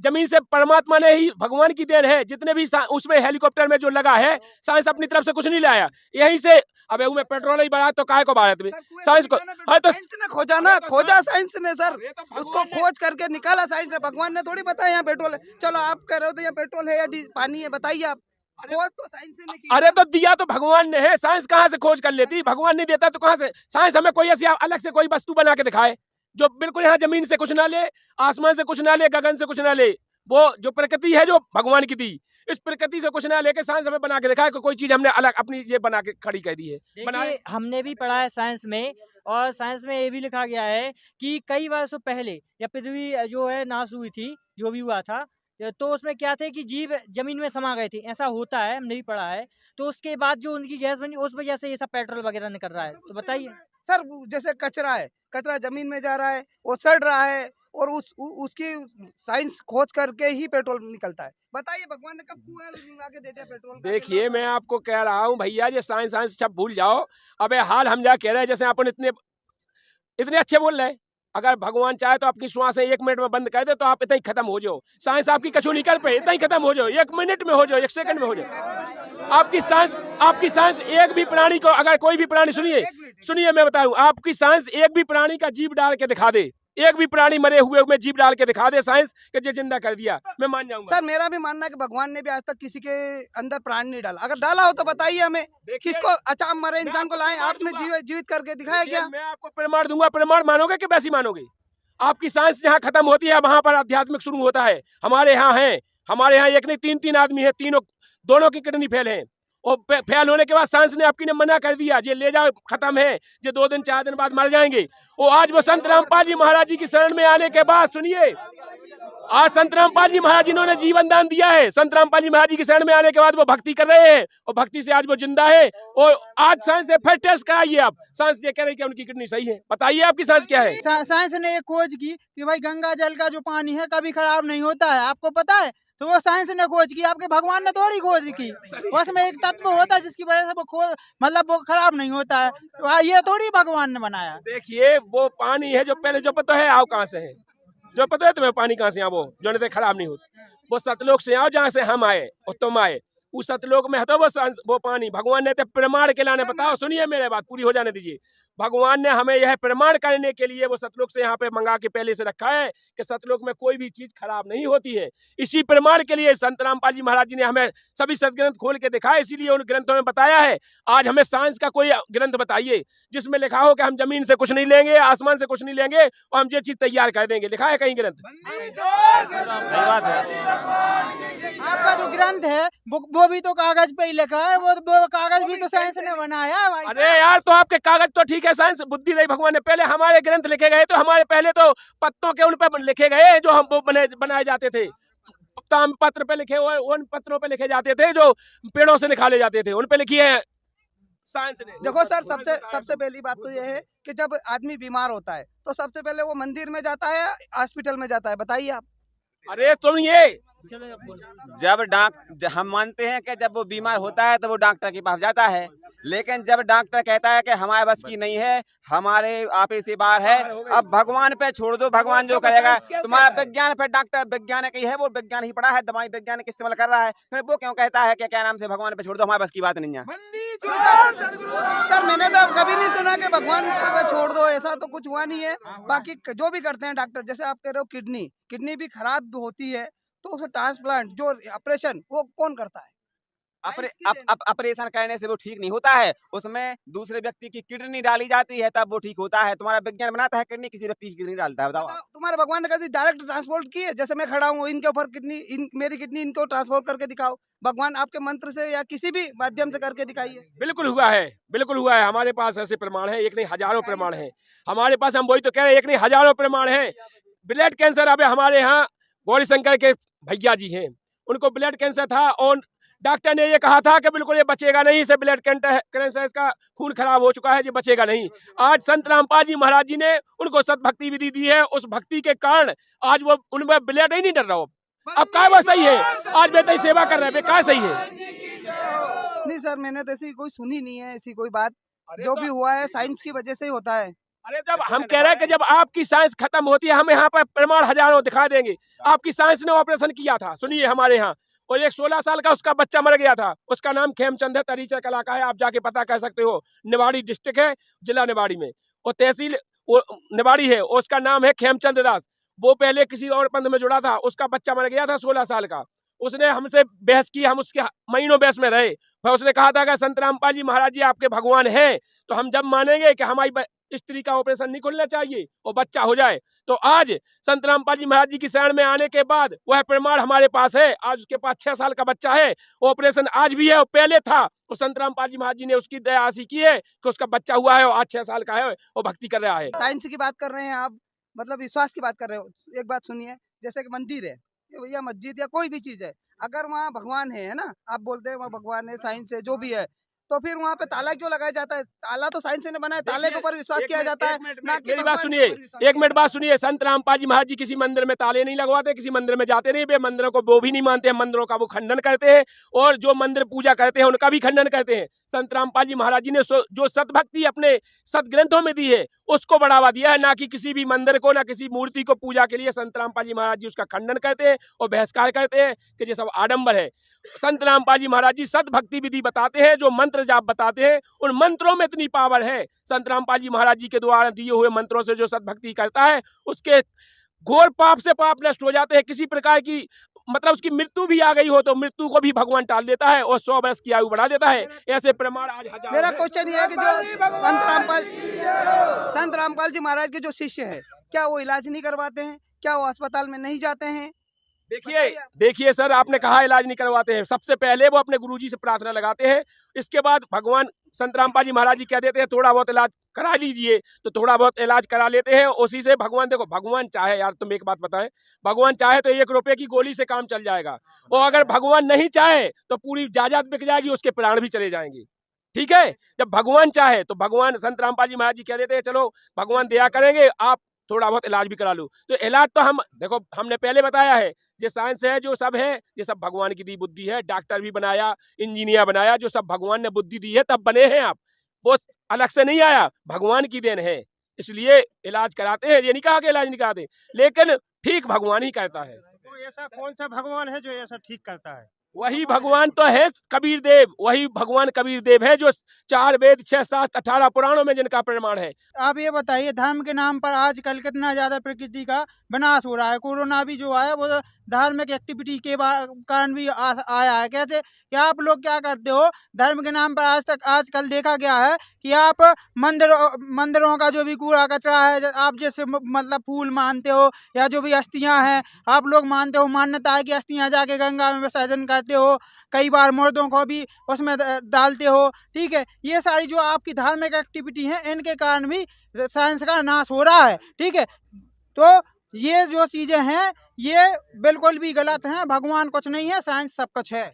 जमीन से परमात्मा ने ही, भगवान की देन है। जितने भी उसमें हेलीकॉप्टर में जो लगा है, साइंस अपनी तरफ से कुछ नहीं लाया, यहीं से। अबे वो में पेट्रोल ही बढ़ा तो काहे को भारत में साइंस को? हाँ तो साइंस ने खोजा ना, खोजा साइंस ने सर, उसको खोज करके निकाला साइंस ने। भगवान ने थोड़ी बताया यहाँ पेट्रोल है। चलो आप कह रहे हो तो यहाँ पेट्रोल है या पानी है, बताइए आप। खोज तो साइंस ने की। अरे तो दिया तो भगवान ने है, साइंस कहाँ से खोज कर लेती? भगवान नहीं देता तो कहाँ से? साइंस हमें कोई ऐसी अलग से कोई वस्तु बना के दिखाए जो बिल्कुल यहाँ जमीन से कुछ ना ले, आसमान से कुछ ना ले, गगन से कुछ ना ले। वो जो प्रकृति है, जो भगवान की दी, इस प्रकृति से कुछ ना लेके साइंस हमें बना के दिखाया कि कोई चीज हमने अलग अपनी ये बना के खड़ी कर दी है। देखिए हमने भी पढ़ा है साइंस में, और साइंस में ये भी लिखा गया है कि कई वर्षों पहले जब पृथ्वी जो है नाश हुई थी, जो भी हुआ था, तो उसमें क्या थे कि जीव जमीन में समा गए थे। ऐसा होता है, हमने भी पढ़ा है। तो उसके बाद जो उनकी गैस बनी, उस वजह से ये सब पेट्रोल वगैरह निकल रहा है। तो बताइए सर, जैसे कचरा है, कचरा जमीन में जा रहा है, वो सड़ रहा है, और उसकी साइंस खोज करके ही पेट्रोल निकलता है। बताइए भगवान ने कब कुएं लगा के दे दिया पेट्रोल? देखिए मैं आपको कह रहा हूँ भैया, ये साइंस सब भूल जाओ। अबे हाल हम जा कह रहे हैं, जैसे अपन इतने अच्छे बोल रहे हैं, अगर भगवान चाहे तो आपकी श्वासें 1 मिनट में बंद कर दे तो आप इतना ही खत्म हो जाओ। साइंस आपकी कछु नहीं कर पाए, इतना ही खत्म हो जाओ, 1 मिनट में हो जाओ, 1 सेकंड में हो जाओ। आपकी सांस एक भी प्राणी को, अगर कोई भी प्राणी, सुनिए मैं बताऊं, आपकी सांस एक भी प्राणी का जीव डाल के दिखा दे, एक भी प्राणी मरे हुए में जीव डाल के दिखा दे साइंस कि ये जिंदा कर दिया, मैं मान जाऊंगा। सर मेरा भी मानना है कि भगवान ने भी आज तक किसी के अंदर प्राण नहीं डाला। अगर डाला हो तो बताइए हमें, किसको अचानक मरे इंसान को लाए, आपने जीवित करके दिखाया क्या? मैं आपको प्रमाण दूंगा, प्रमाण मानोगे कि वैसी मानोगे? आपकी सांस जहाँ खत्म होती है वहां पर आध्यात्मिक शुरू होता है। हमारे यहाँ एक नहीं 3 आदमी है, दोनों की किडनी फेल है, और फेल होने के बाद सांस ने आपकी ने मना कर दिया, ये ले जाओ, खत्म है, ये 2 दिन 4 दिन बाद मर जाएंगे। वो आज वो संत रामपाल जी महाराज जी की शरण में आने के बाद, सुनिए, आज संत रामपाल जी महाराज जिन्होंने जीवन दान दिया है, संत रामपाल जी महाराज जी की शरण में आने के बाद वो भक्ति कर रहे हैं, और भक्ति से आज वो जिंदा है। और आज साइंस से फिर टेस्ट कराइए आप, साइंस ये कह रही है कि उनकी किडनी सही है। बताइए आपकी साइंस क्या है? साइंस ने एक खोज की कि भाई गंगा जल का जो पानी है कभी खराब नहीं होता है, आपको पता है? तो वो साइंस ने खोज की, आपके भगवान ने थोड़ी खोज की। उसमें एक तत्व होता है जिसकी वजह से वो खराब नहीं होता है, तो ये थोड़ी भगवान ने बनाया। देखिए वो पानी है जो पहले जो पता है आओ कहाँ से है, जो पता है तुम्हें पानी कहाँ से आओ, वो जो नहीं खराब नहीं होता, वो सतलोक से आओ जहाँ से हम आए और तुम आए, उस सतलोक में है तो वो पानी भगवान ने तो प्रमाण के लाने, बताओ, सुनिए मेरे बात पूरी हो जाने दीजिए। भगवान ने हमें यह प्रमाण करने के लिए वो सतलोक से यहाँ पे मंगा के पहले से रखा है कि सतलोक में कोई भी चीज खराब नहीं होती है। इसी प्रमाण के लिए संत रामपाल जी महाराज जी ने हमें सभी सदग्रंथ खोल के दिखाया, इसीलिए उन ग्रंथों में बताया है। आज हमें साइंस का कोई ग्रंथ बताइए जिसमें लिखा हो कि हम जमीन से कुछ नहीं लेंगे, आसमान से कुछ नहीं लेंगे और हम ये चीज तैयार कर देंगे, लिखा है कहीं ग्रंथ? आपका जो ग्रंथ है वो भी तो कागज पे ही लिखा है, वो कागज भी तो साइंस ने बनाया है। अरे यार, तो आपके कागज तो ठीक है, साइंस बुद्धि नहीं भगवान ने, पहले हमारे ग्रंथ लिखे गए तो हमारे पहले तो पत्तों के उन पे लिखे गए जो हम बनाए जाते थे, ताम पत्र पे लिखे हुए, उन पत्रों पे लिखे जाते थे जो पेड़ों से निकाले जाते थे, उन पे लिखी है साइंस ने। देखो सर, सबसे पहली बात तो यह है कि जब आदमी बीमार होता है तो सबसे पहले वो मंदिर में जाता है, हॉस्पिटल में जाता है, बताइए आप। अरे तुम ये जब हम मानते हैं कि जब वो बीमार होता है तो वो डॉक्टर के पास जाता है, लेकिन जब डॉक्टर कहता है कि हमारे बस की नहीं है, हमारे आपे से बाहर है, अब भगवान पे छोड़ दो, भगवान जो करेगा। तुम्हारा विज्ञान पे डॉक्टर वैज्ञानिक ही है, वो विज्ञान ही पढ़ा है, दवाई वैज्ञानिक इस्तेमाल कर रहा है, फिर वो क्यों कहता है कि क्या नाम से भगवान पे छोड़ दो, हमारे बस की बात नहीं है। सर मैंने तो कभी नहीं सुना कि भगवान पे छोड़ दो, ऐसा तो कुछ हुआ नहीं है। बाकी जो भी करते हैं डॉक्टर, जैसे आप कह रहे हो किडनी भी खराब होती है तो उसको ट्रांसप्लांट जो ऑपरेशन वो कौन करता है? ऑपरेशन करने से वो ठीक नहीं होता है, उसमें दूसरे व्यक्ति की किडनी डाली जाती है तब वो ठीक होता है। तुम्हारा विज्ञान बनाता है किडनी, किसी व्यक्ति की किडनी डालता है, बताओ। तुम्हारे भगवान ने कभी डायरेक्ट ट्रांसपोर्ट की है? जैसे मैं खड़ा हूँ, इनके ऊपर मेरी किडनी इनको ट्रांसपोर्ट करके दिखाओ, भगवान आपके मंत्र से या किसी भी माध्यम से करके दिखाइए। बिल्कुल हुआ है, बिल्कुल हुआ है, हमारे पास ऐसे प्रमाण है, एक नहीं हजारों प्रमाण है हमारे पास। हम वही तो कह रहे हैं, एक नहीं हजारों प्रमाण है। ब्लड कैंसर अभी हमारे यहाँ गौरी शंकर के भैया जी हैं, उनको ब्लड कैंसर था और डॉक्टर ने ये कहा था कि बिल्कुल ये बचेगा नहीं, इसे ब्लड कैंसर, इसका खून खराब हो चुका है, ये बचेगा नहीं। आज संत रामपाल जी महाराज जी ने उनको सतभक्ति विधि दी है, उस भक्ति के कारण आज वो उनमें ब्लड ही नहीं डर रहा। अब क्या वो सही है, आज बेहतर सेवा कर रहे हैं, क्या सही है? नहीं सर, मैंने तो ऐसी कोई सुनी नहीं है, ऐसी कोई बात। जो भी हुआ है साइंस की वजह से ही होता है। अरे जब हम कह रहे हैं कि जब आपकी साइंस खत्म होती है, हम यहाँ पर प्रमाण हजारों दिखा देंगे। आपकी साइंस ने ऑपरेशन किया था, सुनिए हमारे यहाँ, और एक 16 साल का उसका बच्चा मर गया था, उसका नाम खेमचंद है, तरीचा कला का है, आप जाके पता कर सकते हो। निवाड़ी डिस्ट्रिक्ट है, जिला निवाड़ी में, और तहसील निवाड़ी है, उसका नाम है खेमचंद दास। वो पहले किसी और पंथ में जुड़ा था, उसका बच्चा मर गया था 16 साल का। उसने हमसे बहस की, हम उसके महीनों बहस में रहे, फिर उसने कहा था कि संत रामपाल जी महाराज जी आपके भगवान हैं, तो हम जब मानेंगे कि हमारी स्त्री का ऑपरेशन नहीं खोलना चाहिए और बच्चा हो जाए। तो आज संत रामपाल जी महाराज जी की शरण में आने के बाद वह प्रमाण हमारे पास है। आज उसके पास 6 साल का बच्चा है, ऑपरेशन आज भी है और पहले था, तो संत रामपाल जी महाराज जी ने उसकी दया ऐसी की है कि उसका बच्चा हुआ है और आज 6 साल का है और भक्ति कर रहा है। साइंस की बात कर रहे हैं आप, मतलब विश्वास की बात कर रहे हो। एक बात सुनिए, जैसे कि मंदिर है या मस्जिद या कोई भी चीज है, अगर वहाँ भगवान है ना, आप बोलते हैं वहाँ भगवान है, साइंस है, जो भी है, तो फिर वहाँ पे ताला क्यों लगाया जाता है? ताला तो साइंस ने बनाया, ताले के ऊपर विश्वास किया जाता है, ना कि मेरी बात भगवान के सुनिए, ऊपर विश्वास एक किया मिनट जाता बात सुनिए। संत रामपाल जी महाराज जी किसी मंदिर में ताले नहीं लगवाते, किसी मंदिर में जाते नहीं, वे मंदिरों को वो भी नहीं मानते हैं, मंदिरों का वो खंडन करते हैं, और जो मंदिर पूजा करते हैं उनका भी खंडन करते हैं। संत रामपाल जी महाराज जी ने जो सतभक्ति अपने सदग्रंथों में दी है उसको बढ़ावा दिया है, ना कि किसी भी मंदिर को, ना किसी मूर्ति को पूजा के लिए। संत रामपाल जी महाराज जी उसका खंडन करते हैं और बहिष्कार करते हैं कि ये सब आडंबर है। संत रामपाल जी महाराज जी सतभक्ति विधि बताते हैं, जो मंत्र जाप बताते हैं, उन मंत्रों में इतनी पावर है। संत रामपाल जी महाराज जी के द्वारा दिए हुए मंत्रों से जो सतभक्ति करता है उसके घोर पाप से पाप नष्ट हो जाते हैं। किसी प्रकार की मतलब उसकी मृत्यु भी आ गई हो तो मृत्यु को भी भगवान टाल देता है और 100 वर्ष की आयु बढ़ा देता है। ऐसे प्रमाण आज हजारों मेरा हैं। क्वेश्चन ये है कि जो संत रामपाल जी महाराज के जो शिष्य है, क्या वो इलाज नहीं करवाते हैं? क्या वो अस्पताल में नहीं जाते हैं? देखिए सर, आपने कहा इलाज नहीं करवाते हैं। सबसे पहले वो अपने गुरुजी से प्रार्थना लगाते हैं, इसके बाद भगवान संत रामपाल जी महाराज जी कह देते हैं थोड़ा बहुत इलाज करा लीजिए, तो थोड़ा बहुत इलाज करा लेते हैं। उसी से भगवान, देखो भगवान चाहे, यार तुम एक बात बताएं, भगवान चाहे तो 1 रुपए की गोली से काम चल जाएगा, और अगर भगवान नहीं चाहे तो पूरी जायदाद बिक जाएगी, उसके प्राण भी चले जाएंगे। ठीक है, जब भगवान चाहे तो भगवान, संत रामपाल जी महाराज जी कह देते हैं चलो भगवान दया करेंगे, आप थोड़ा बहुत इलाज भी करा लो। तो इलाज तो हम देखो, हमने पहले बताया है, जो साइंस है, जो सब है, ये सब भगवान की दी बुद्धि है। डॉक्टर भी बनाया, इंजीनियर बनाया, जो सब भगवान ने बुद्धि दी है तब बने हैं आप, वो अलग से नहीं आया, भगवान की देन है। इसलिए इलाज कराते हैं, ये नहीं कहा कि इलाज नहीं कराते, लेकिन ठीक भगवान ही करता है। तो ऐसा कौन सा भगवान है जो ऐसा ठीक करता है? वही भगवान तो है कबीर देव, वही भगवान कबीर देव है जो 4 वेद 6 शास्त्र 18 पुराणों में जिनका प्रमाण है। आप ये बताइए, धर्म के नाम पर आजकल कितना ज्यादा प्रकृति का विनाश हो रहा है। कोरोना भी जो आया वो धार्मिक एक्टिविटी के कारण भी आया है। कैसे कि आप लोग क्या करते हो, धर्म के नाम पर आजकल देखा गया है कि आप मंदिरों का जो भी कूड़ा कचरा है, आप जैसे मतलब फूल मानते हो या जो भी अस्थियां हैं आप लोग मानते हो, मान्यता है कि अस्थियां जाके गंगा में विसर्जन करते हो, कई बार मुर्दों को भी उसमें डालते हो। ठीक है, ये सारी जो आपकी धार्मिक एक्टिविटी है इनके कारण भी साइंस का नाश हो रहा है। ठीक है, तो ये जो चीजें हैं ये बिल्कुल भी गलत हैं। भगवान कुछ नहीं है, साइंस सब कुछ है।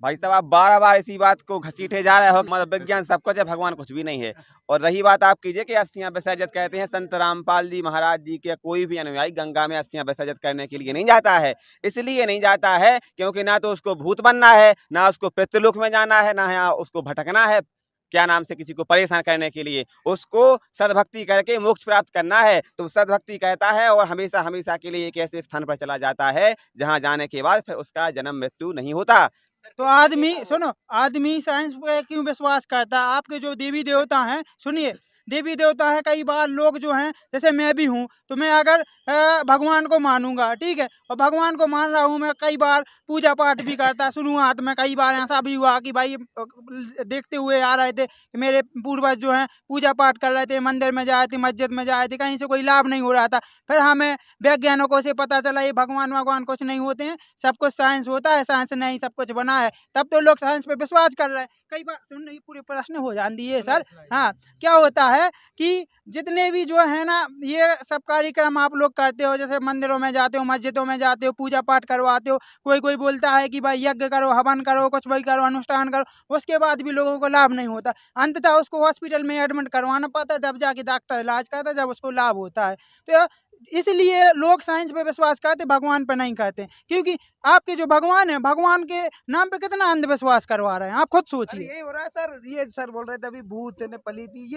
भाई साहब, आप बार इसी बात को घसीटे जा रहे हो, मतलब विज्ञान सब कुछ है, भगवान कुछ भी नहीं है। और रही बात आप कीजिए कि अस्थियां विसर्जित कहते हैं, संत रामपाल जी महाराज जी के कोई भी अनुयायी गंगा में अस्थियां विसर्जित करने के लिए नहीं जाता है। इसलिए नहीं जाता है क्योंकि ना तो उसको भूत बनना है, ना उसको पितृलोक में जाना है, ना उसको भटकना है क्या नाम से किसी को परेशान करने के लिए, उसको सद्भक्ति करके मोक्ष प्राप्त करना है। तो सद्भक्ति कहता है और हमेशा हमेशा के लिए एक ऐसे स्थान पर चला जाता है जहां जाने के बाद फिर उसका जन्म मृत्यु नहीं होता। तो आदमी सुनो, आदमी साइंस पे क्यों विश्वास करता है? आपके जो देवी देवता हैं, सुनिए, देवी देवता है, कई बार लोग जो हैं, जैसे मैं भी हूँ, तो मैं अगर भगवान को मानूंगा, ठीक है, और भगवान को मान रहा हूँ, मैं कई बार पूजा पाठ भी करता सुनूँ हाथ में। कई बार ऐसा भी हुआ कि भाई देखते हुए आ रहे थे कि मेरे पूर्वज जो हैं पूजा पाठ कर रहे थे, मंदिर में जाए थे, मस्जिद में जाए थे, कहीं से कोई लाभ नहीं हो रहा था। फिर हमें वैज्ञानिकों से पता चला ये भगवान कुछ नहीं होते हैं, सब कुछ साइंस होता है, साइंस ने ही सब कुछ बना है। तब तो लोग साइंस पे विश्वास कर रहे हैं। कई बार सुन, ये पूरे प्रश्न हो जाती है सर। हाँ, क्या होता है कि जितने भी जो है ना ये सब कार्यक्रम आप लोग करते हो, जैसे मंदिरों में जाते हो, मस्जिदों में जाते हो, पूजा पाठ करवाते हो, कोई बोलता है कि भाई यज्ञ करो, हवन करो, कुछ भी करो, अनुष्ठान करो, उसके बाद भी लोगों को लाभ नहीं होता। अंततः उसको हॉस्पिटल में एडमिट करवाना पड़ता है, तब जाके डॉक्टर इलाज करता है, जब उसको लाभ होता है। तो इसलिए लोग साइंस पे विश्वास करते, भगवान पे नहीं करते। क्योंकि आपके जो भगवान है, भगवान के नाम पे कितना अंधविश्वास करवा रहे हैं, आप खुद सोचिए। यही हो रहा है सर। ये सर बोल रहे थे अभी भूत ने पली थी,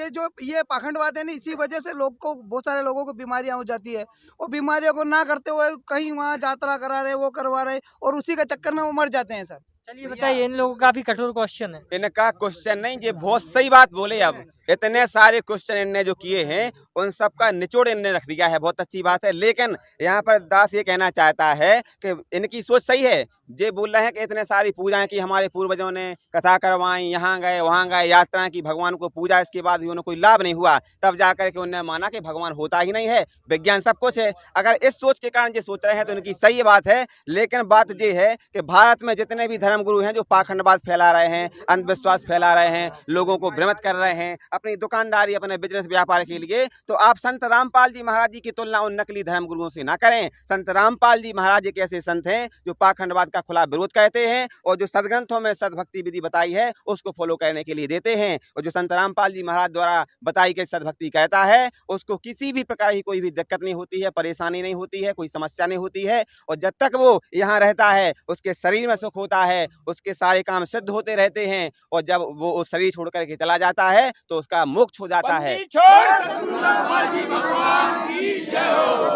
ये पाखंडवाद है ना, इसी वजह से लोग को, बहुत सारे लोगों को बीमारियां हो जाती है। वो बीमारियों को ना करते हुए कहीं वहाँ यात्रा करा रहे, वो करवा रहे, और उसी के चक्कर में वो मर जाते हैं सर। चलिए बताइए, इन लोगों का काफी कठोर क्वेश्चन है। इनका क्वेश्चन नहीं, ये बहुत सही बात बोले। अब इतने सारे क्वेश्चन इनने जो किए हैं उन सब का निचोड़ इनने रख दिया है, बहुत अच्छी बात है। लेकिन यहाँ पर दास ये कहना चाहता है कि इनकी सोच सही है। ये बोल रहे हैं कि इतने सारी पूजाएं की हमारे पूर्वजों ने, कथा करवाई, यहाँ गए वहाँ गए, यात्राएं की, भगवान को पूजा, इसके बाद भी उन्हें कोई लाभ नहीं हुआ, तब जाकर के उन्होंने माना कि भगवान होता ही नहीं है, विज्ञान सब कुछ है। अगर इस सोच के कारण ये सोच रहे हैं तो इनकी सही बात है। लेकिन बात ये है कि भारत में जितने भी धर्मगुरु हैं जो पाखंडवाद फैला रहे हैं, अंधविश्वास फैला रहे हैं, लोगों को भ्रमित कर रहे हैं, अपनी दुकानदारी, अपने बिजनेस व्यापार के लिए, तो आप संत रामपाल जी महाराज जी की तुलना उन नकली धर्म गुरुओं से ना करें। संत रामपाल जी महाराज एक ऐसे संत हैं जो पाखंडवाद का खुला विरोध करते हैं और जो सदग्रंथों में सदभक्ति विधि बताई है उसको फॉलो करने के लिए देते हैं। और जो संत रामपाल जी महाराज द्वारा बताई गई सदभक्ति कहता है उसको किसी भी प्रकार की कोई भी दिक्कत नहीं होती है, परेशानी नहीं होती है, कोई समस्या नहीं होती है। और जब तक वो यहाँ रहता है उसके शरीर में सुख होता है, उसके सारे काम सिद्ध होते रहते हैं। और जब वो उस शरीर छोड़ करके चला जाता है तो उसका मोक्ष हो जाता है। तो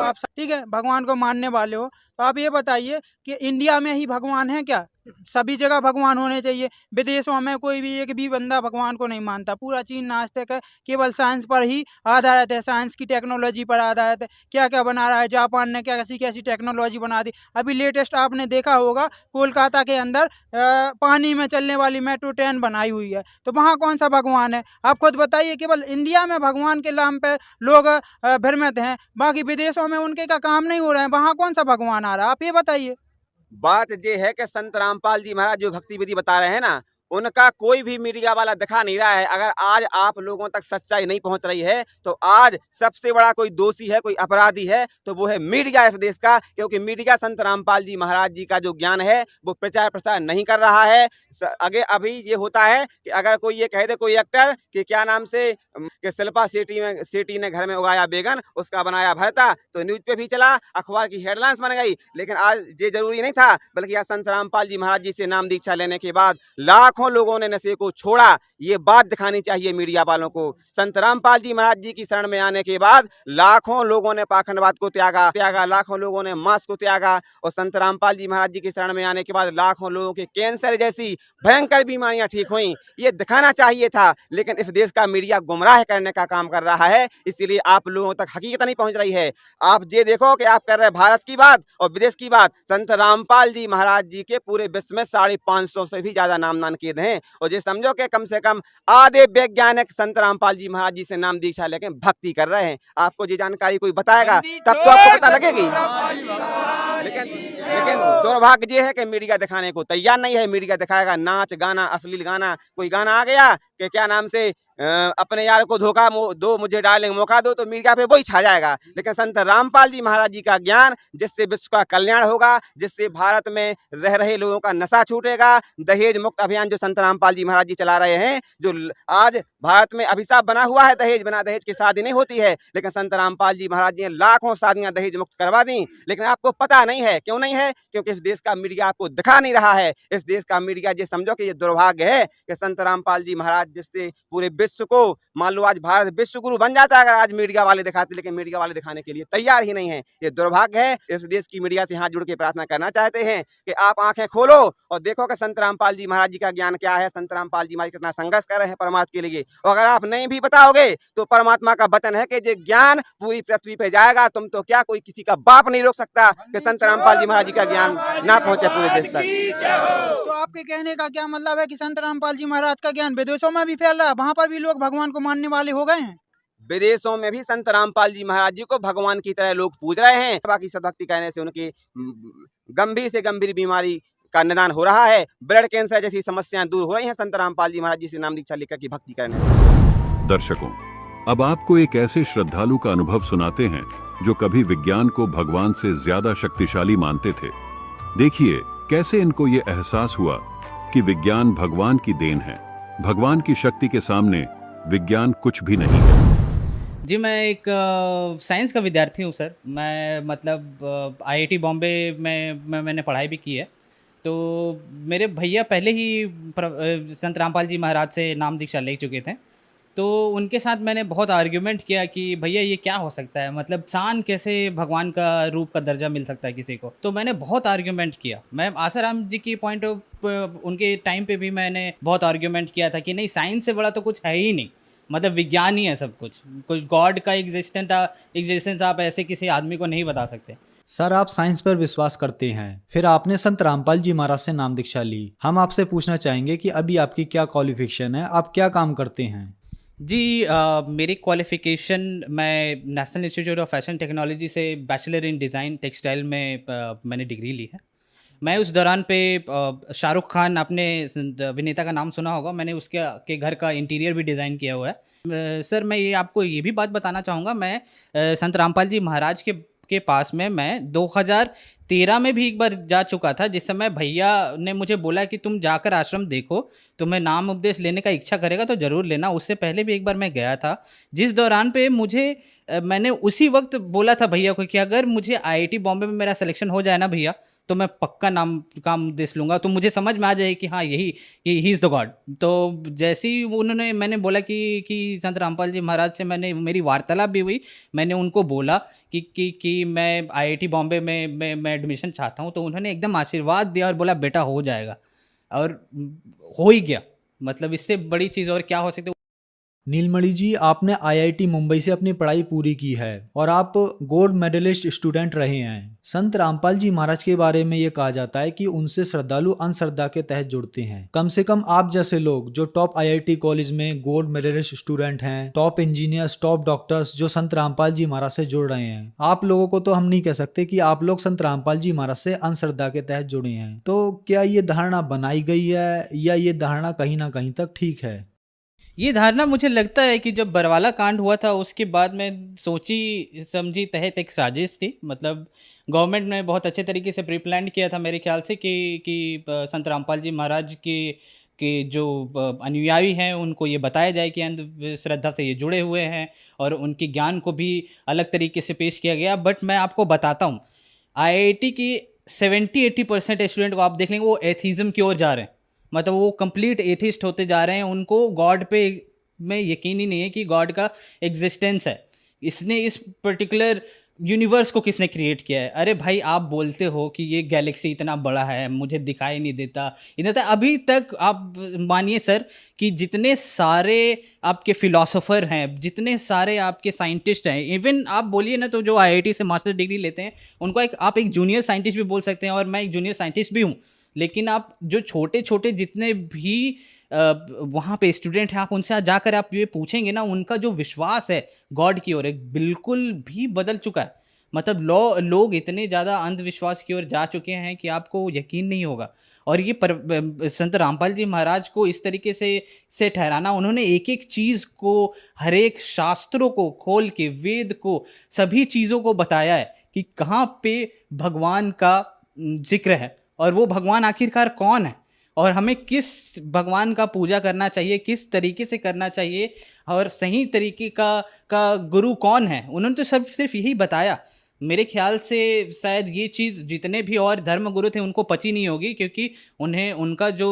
आप ठीक है, भगवान को मानने वाले हो, तो आप ये बताइए कि इंडिया में ही भगवान है क्या? सभी जगह भगवान होने चाहिए। विदेशों में कोई भी एक भी बंदा भगवान को नहीं मानता। पूरा चीन नास्तिक है, केवल साइंस पर ही आधारित है, साइंस की टेक्नोलॉजी पर आधारित है। क्या क्या बना रहा है जापान ने, क्या कैसी कैसी टेक्नोलॉजी बना दी। अभी लेटेस्ट आपने देखा होगा कोलकाता के अंदर पानी में चलने वाली मेट्रो ट्रेन बनाई हुई है, तो वहाँ कौन सा भगवान है? आप खुद बताइए। केवल इंडिया में भगवान के नाम पे लोग भ्रमित हैं, बाकी विदेशों में उनके का काम नहीं हो रहा है, वहाँ कौन सा भगवान आ रहा है? आप ये बताइए। बात ये है कि संत रामपाल जी महाराज जो भक्ति विधि बता रहे हैं ना, उनका कोई भी मीडिया वाला दिखा नहीं रहा है। अगर आज आप लोगों तक सच्चाई नहीं पहुंच रही है तो आज सबसे बड़ा कोई दोषी है, कोई अपराधी है तो वो है मीडिया इस देश का। क्योंकि मीडिया संत रामपाल जी महाराज जी का जो ज्ञान है वो प्रचार प्रसार नहीं कर रहा है। आगे अभी ये होता है कि अगर कोई ये कह दे, कोई एक्टर कि क्या नाम से कि शिल्पा शेट्टी ने घर में उगाया बैगन, उसका बनाया भरता, तो न्यूज पे भी चला, अखबार की हेडलाइंस बन गई। लेकिन आज ये जरूरी नहीं था, बल्कि आज संत रामपाल जी महाराज जी से नाम दीक्षा लेने के बाद लाखों लोगों ने नशे को छोड़ा। ये बात दिखानी चाहिए मीडिया वालों को। संत रामपाल जी महाराज जी की शरण में आने के बाद लाखों लोगों ने पाखंडवाद को त्यागा, लाखों लोगों ने मांस को त्यागा। और संत रामपाल जी महाराज जी की शरण में आने के बाद लाखों लोगों के कैंसर जैसी भयंकर बीमारियां ठीक हुई। ये दिखाना चाहिए था, लेकिन इस देश का मीडिया गुमराह करने का काम कर रहा है, इसीलिए आप लोगों तक हकीकत नहीं पहुंच रही है। आप ये देखो कि आप कर रहे भारत की बात और विदेश की बात। संत रामपाल जी महाराज जी के पूरे विश्व में 550 से भी ज्यादा नाम नानकीद हैं। और ये समझो कि कम से कम आधे वैज्ञानिक संत रामपाल जी महाराज जी से नाम दीक्षा लेके भक्ति कर रहे हैं। आपको ये जानकारी कोई बताएगा तब तो आपको पता लगेगी। लेकिन दुर्भाग्य ये है कि मीडिया दिखाने को तैयार नहीं है। मीडिया दिखाएगा नाच गाना, अश्लील गाना। कोई गाना आ गया कि क्या नाम से अपने यार को धोखा दो, मुझे डार्लिंग मौका दो, तो मीडिया पे वही छा जाएगा। लेकिन संत रामपाल जी महाराज जी का ज्ञान, जिससे विश्व का कल्याण होगा, जिससे भारत में रह रहे लोगों का नशा छूटेगा। दहेज मुक्त अभियान जो संत रामपाल जी महाराज जी चला रहे हैं, जो आज भारत में अभिशाप बना हुआ है, दहेज बिना दहेज की शादी नहीं होती है, लेकिन संत रामपाल जी महाराज जी ने लाखों शादियां दहेज मुक्त करवा दी। लेकिन आपको पता नहीं है, क्यों नहीं है? क्योंकि इस देश का मीडिया आपको दिखा नहीं रहा है। इस देश का मीडिया ये समझो कि ये दुर्भाग्य है कि संत रामपाल जी महाराज जिससे पूरे विश्व को, मान लो आज भारत विश्व गुरु बन जाता है अगर आज मीडिया वाले दिखाते, लेकिन मीडिया वाले दिखाने के लिए तैयार ही नहीं है। ये दुर्भाग्य है। इस देश की मीडिया से हाथ जुड़ के प्रार्थना करना चाहते हैं कि आप आंखें खोलो और देखो कि संत रामपाल जी महाराज जी का ज्ञान क्या है, संत रामपाल जी महाराज कितना संघर्ष कर रहे हैं परमात्मा के लिए। और अगर आप नहीं भी बताओगे तो परमात्मा का वचन है कि ये ज्ञान पूरी पृथ्वी पे जाएगा। तुम तो क्या, कोई किसी का बाप नहीं रोक सकता कि संत रामपाल जी महाराज जी का ज्ञान ना पहुंचे पूरे देश तक। तो आपके कहने का क्या मतलब है कि संत रामपाल जी महाराज का ज्ञान विदेशों में भी फैल रहा है, वहाँ पर भी लोग भगवान को मानने वाले हो गए हैं? विदेशों में भी संत रामपाल जी महाराज जी को भगवान की तरह लोग पूज रहे हैं। बाकी सदभक्ति कहने से उनकी गंभीर से गंभीर बीमारी का निदान हो रहा है। ब्लड कैंसर जैसी समस्याएं दूर हो रही हैं संत रामपाल जी महाराज जी से नाम दीक्षा लेकर की भक्ति करने से। दर्शकों, अब आपको एक ऐसे श्रद्धालु का अनुभव सुनाते हैं जो कभी विज्ञान को भगवान से ज्यादा शक्तिशाली मानते थे। देखिए कैसे इनको ये एहसास हुआ कि विज्ञान भगवान की देन है। भगवान की शक्ति के सामने विज्ञान कुछ भी नहीं है। जी, मैं एक साइंस का विद्यार्थी हूँ सर। मैं मतलब आईआईटी बॉम्बे में मैंने पढ़ाई भी की है। तो मेरे भैया पहले ही संत रामपाल जी महाराज से नाम दीक्षा ले चुके थे। तो उनके साथ मैंने बहुत आर्ग्यूमेंट किया कि भैया ये क्या हो सकता है, मतलब इंसान कैसे भगवान का रूप का दर्जा मिल सकता है किसी को। तो मैंने बहुत आर्ग्यूमेंट किया। मैं आसाराम जी की पॉइंट ऑफ उनके टाइम पे भी मैंने बहुत आर्ग्यूमेंट किया था कि नहीं, साइंस से बड़ा तो कुछ है ही नहीं, मतलब विज्ञान ही है सब कुछ गॉड का एग्जिस्टेंस आप ऐसे किसी आदमी को नहीं बता सकते। सर, आप साइंस पर विश्वास करते हैं, फिर आपने संत रामपाल जी महाराज से नाम दीक्षा ली। हम आपसे पूछना चाहेंगे कि अभी आपकी क्या क्वालिफिकेशन है, आप क्या काम करते हैं? जी, मेरी क्वालिफ़िकेशन, मैं national institute of fashion technology से बैचलर इन डिज़ाइन टेक्सटाइल में मैंने डिग्री ली है। मैं उस दौरान पे शाहरुख खान, आपने अभिनेता का नाम सुना होगा, मैंने उसके घर का इंटीरियर भी डिज़ाइन किया हुआ है। सर मैं ये आपको ये भी बात बताना चाहूँगा, मैं संत रामपाल जी महाराज के पास में मैं 2013 में भी एक बार जा चुका था, जिस समय भैया ने मुझे बोला कि तुम जाकर आश्रम देखो, तुम्हें नाम उपदेश लेने का इच्छा करेगा तो ज़रूर लेना। उससे पहले भी एक बार मैं गया था, जिस दौरान पे मुझे मैंने उसी वक्त बोला था भैया को कि अगर मुझे आईआईटी बॉम्बे में मेरा सिलेक्शन हो जाए ना भैया, तो मैं पक्का काम उपदेश लूँगा, तो मुझे समझ में आ जाए कि हाँ यही ही इज़ द गॉड। तो जैसे ही मैंने बोला कि संत रामपाल जी महाराज से मेरी वार्तालाप भी हुई, मैंने उनको बोला कि मैं आईआईटी बॉम्बे में मैं एडमिशन चाहता हूँ, तो उन्होंने एकदम आशीर्वाद दिया और बोला बेटा हो जाएगा, और हो ही गया। मतलब इससे बड़ी चीज़ और क्या हो सकती है। नीलमणि जी, आपने आईआईटी मुंबई से अपनी पढ़ाई पूरी की है और आप गोल्ड मेडलिस्ट स्टूडेंट रहे हैं। संत रामपाल जी महाराज के बारे में ये कहा जाता है कि उनसे श्रद्धालु अंधश्रद्धा के तहत जुड़ते हैं। कम से कम आप जैसे लोग जो टॉप आईआईटी कॉलेज में गोल्ड मेडलिस्ट स्टूडेंट हैं, टॉप इंजीनियर्स, टॉप डॉक्टर्स जो संत रामपाल जी महाराज से जुड़ रहे हैं, आप लोगों को तो हम नहीं कह सकते कि आप लोग संत रामपाल जी महाराज से अंधश्रद्धा के तहत जुड़े हैं। तो क्या ये धारणा बनाई गई है या ये धारणा कहीं ना कहीं तक ठीक है? ये धारणा मुझे लगता है कि जब बरवाला कांड हुआ था उसके बाद में सोची समझी तहत एक साजिश थी। मतलब गवर्नमेंट ने बहुत अच्छे तरीके से प्री प्लान किया था मेरे ख्याल से कि संत रामपाल जी महाराज के जो अनुयायी हैं उनको ये बताया जाए कि अंधश्रद्धा से ये जुड़े हुए हैं, और उनके ज्ञान को भी अलग तरीके से पेश किया गया। बट मैं आपको बताता हूँ, आईआईटी की 70-80% स्टूडेंट को आप देख लेंगे वो एथीज़म की ओर जा रहे हैं। मतलब वो कंप्लीट एथिस्ट होते जा रहे हैं, उनको गॉड पे में यकीन ही नहीं है कि गॉड का एग्जिस्टेंस है। इसने इस पर्टिकुलर यूनिवर्स को किसने क्रिएट किया है? अरे भाई, आप बोलते हो कि ये गैलेक्सी इतना बड़ा है, मुझे दिखाई नहीं देता, इतना अभी तक आप मानिए सर कि जितने सारे आपके फिलोसोफर हैं, जितने सारे आपके साइंटिस्ट हैं, इवन आप बोलिए ना तो जो आईआईटी से मास्टर डिग्री लेते हैं उनको आप एक जूनियर साइंटिस्ट भी बोल सकते हैं, और मैं एक जूनियर साइंटिस्ट भी हूँ। लेकिन आप जो छोटे छोटे जितने भी वहाँ पे स्टूडेंट हैं, आप उनसे आज जाकर आप ये पूछेंगे ना, उनका जो विश्वास है गॉड की ओर एक बिल्कुल भी बदल चुका है। मतलब लोग इतने ज़्यादा अंधविश्वास की ओर जा चुके हैं कि आपको यकीन नहीं होगा। और ये संत रामपाल जी महाराज को इस तरीके से ठहराना, उन्होंने एक एक चीज़ को, हर एक शास्त्रों को खोल के, वेद को, सभी चीज़ों को बताया है कि कहाँ पे भगवान का जिक्र है और वो भगवान आखिरकार कौन है, और हमें किस भगवान का पूजा करना चाहिए, किस तरीके से करना चाहिए, और सही तरीके का गुरु कौन है। उन्होंने तो सिर्फ यही बताया। मेरे ख्याल से शायद ये चीज़ जितने भी और धर्म गुरु थे उनको पची नहीं होगी, क्योंकि उन्हें उनका जो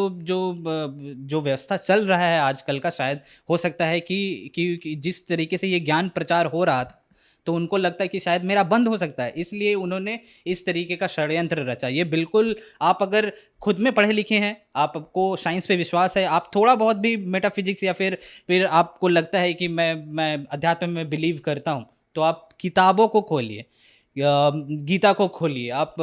व्यवस्था चल रहा है आजकल का, शायद हो सकता है कि जिस तरीके से ये ज्ञान प्रचार हो रहा था तो उनको लगता है कि शायद मेरा बंद हो सकता है, इसलिए उन्होंने इस तरीके का षड्यंत्र रचा। ये बिल्कुल, आप अगर खुद में पढ़े लिखे हैं, आपको साइंस पे विश्वास है, आप थोड़ा बहुत भी मेटाफिजिक्स या फिर आपको लगता है कि मैं अध्यात्म में बिलीव करता हूँ, तो आप किताबों को खोलिए, गीता को खोलिए, आप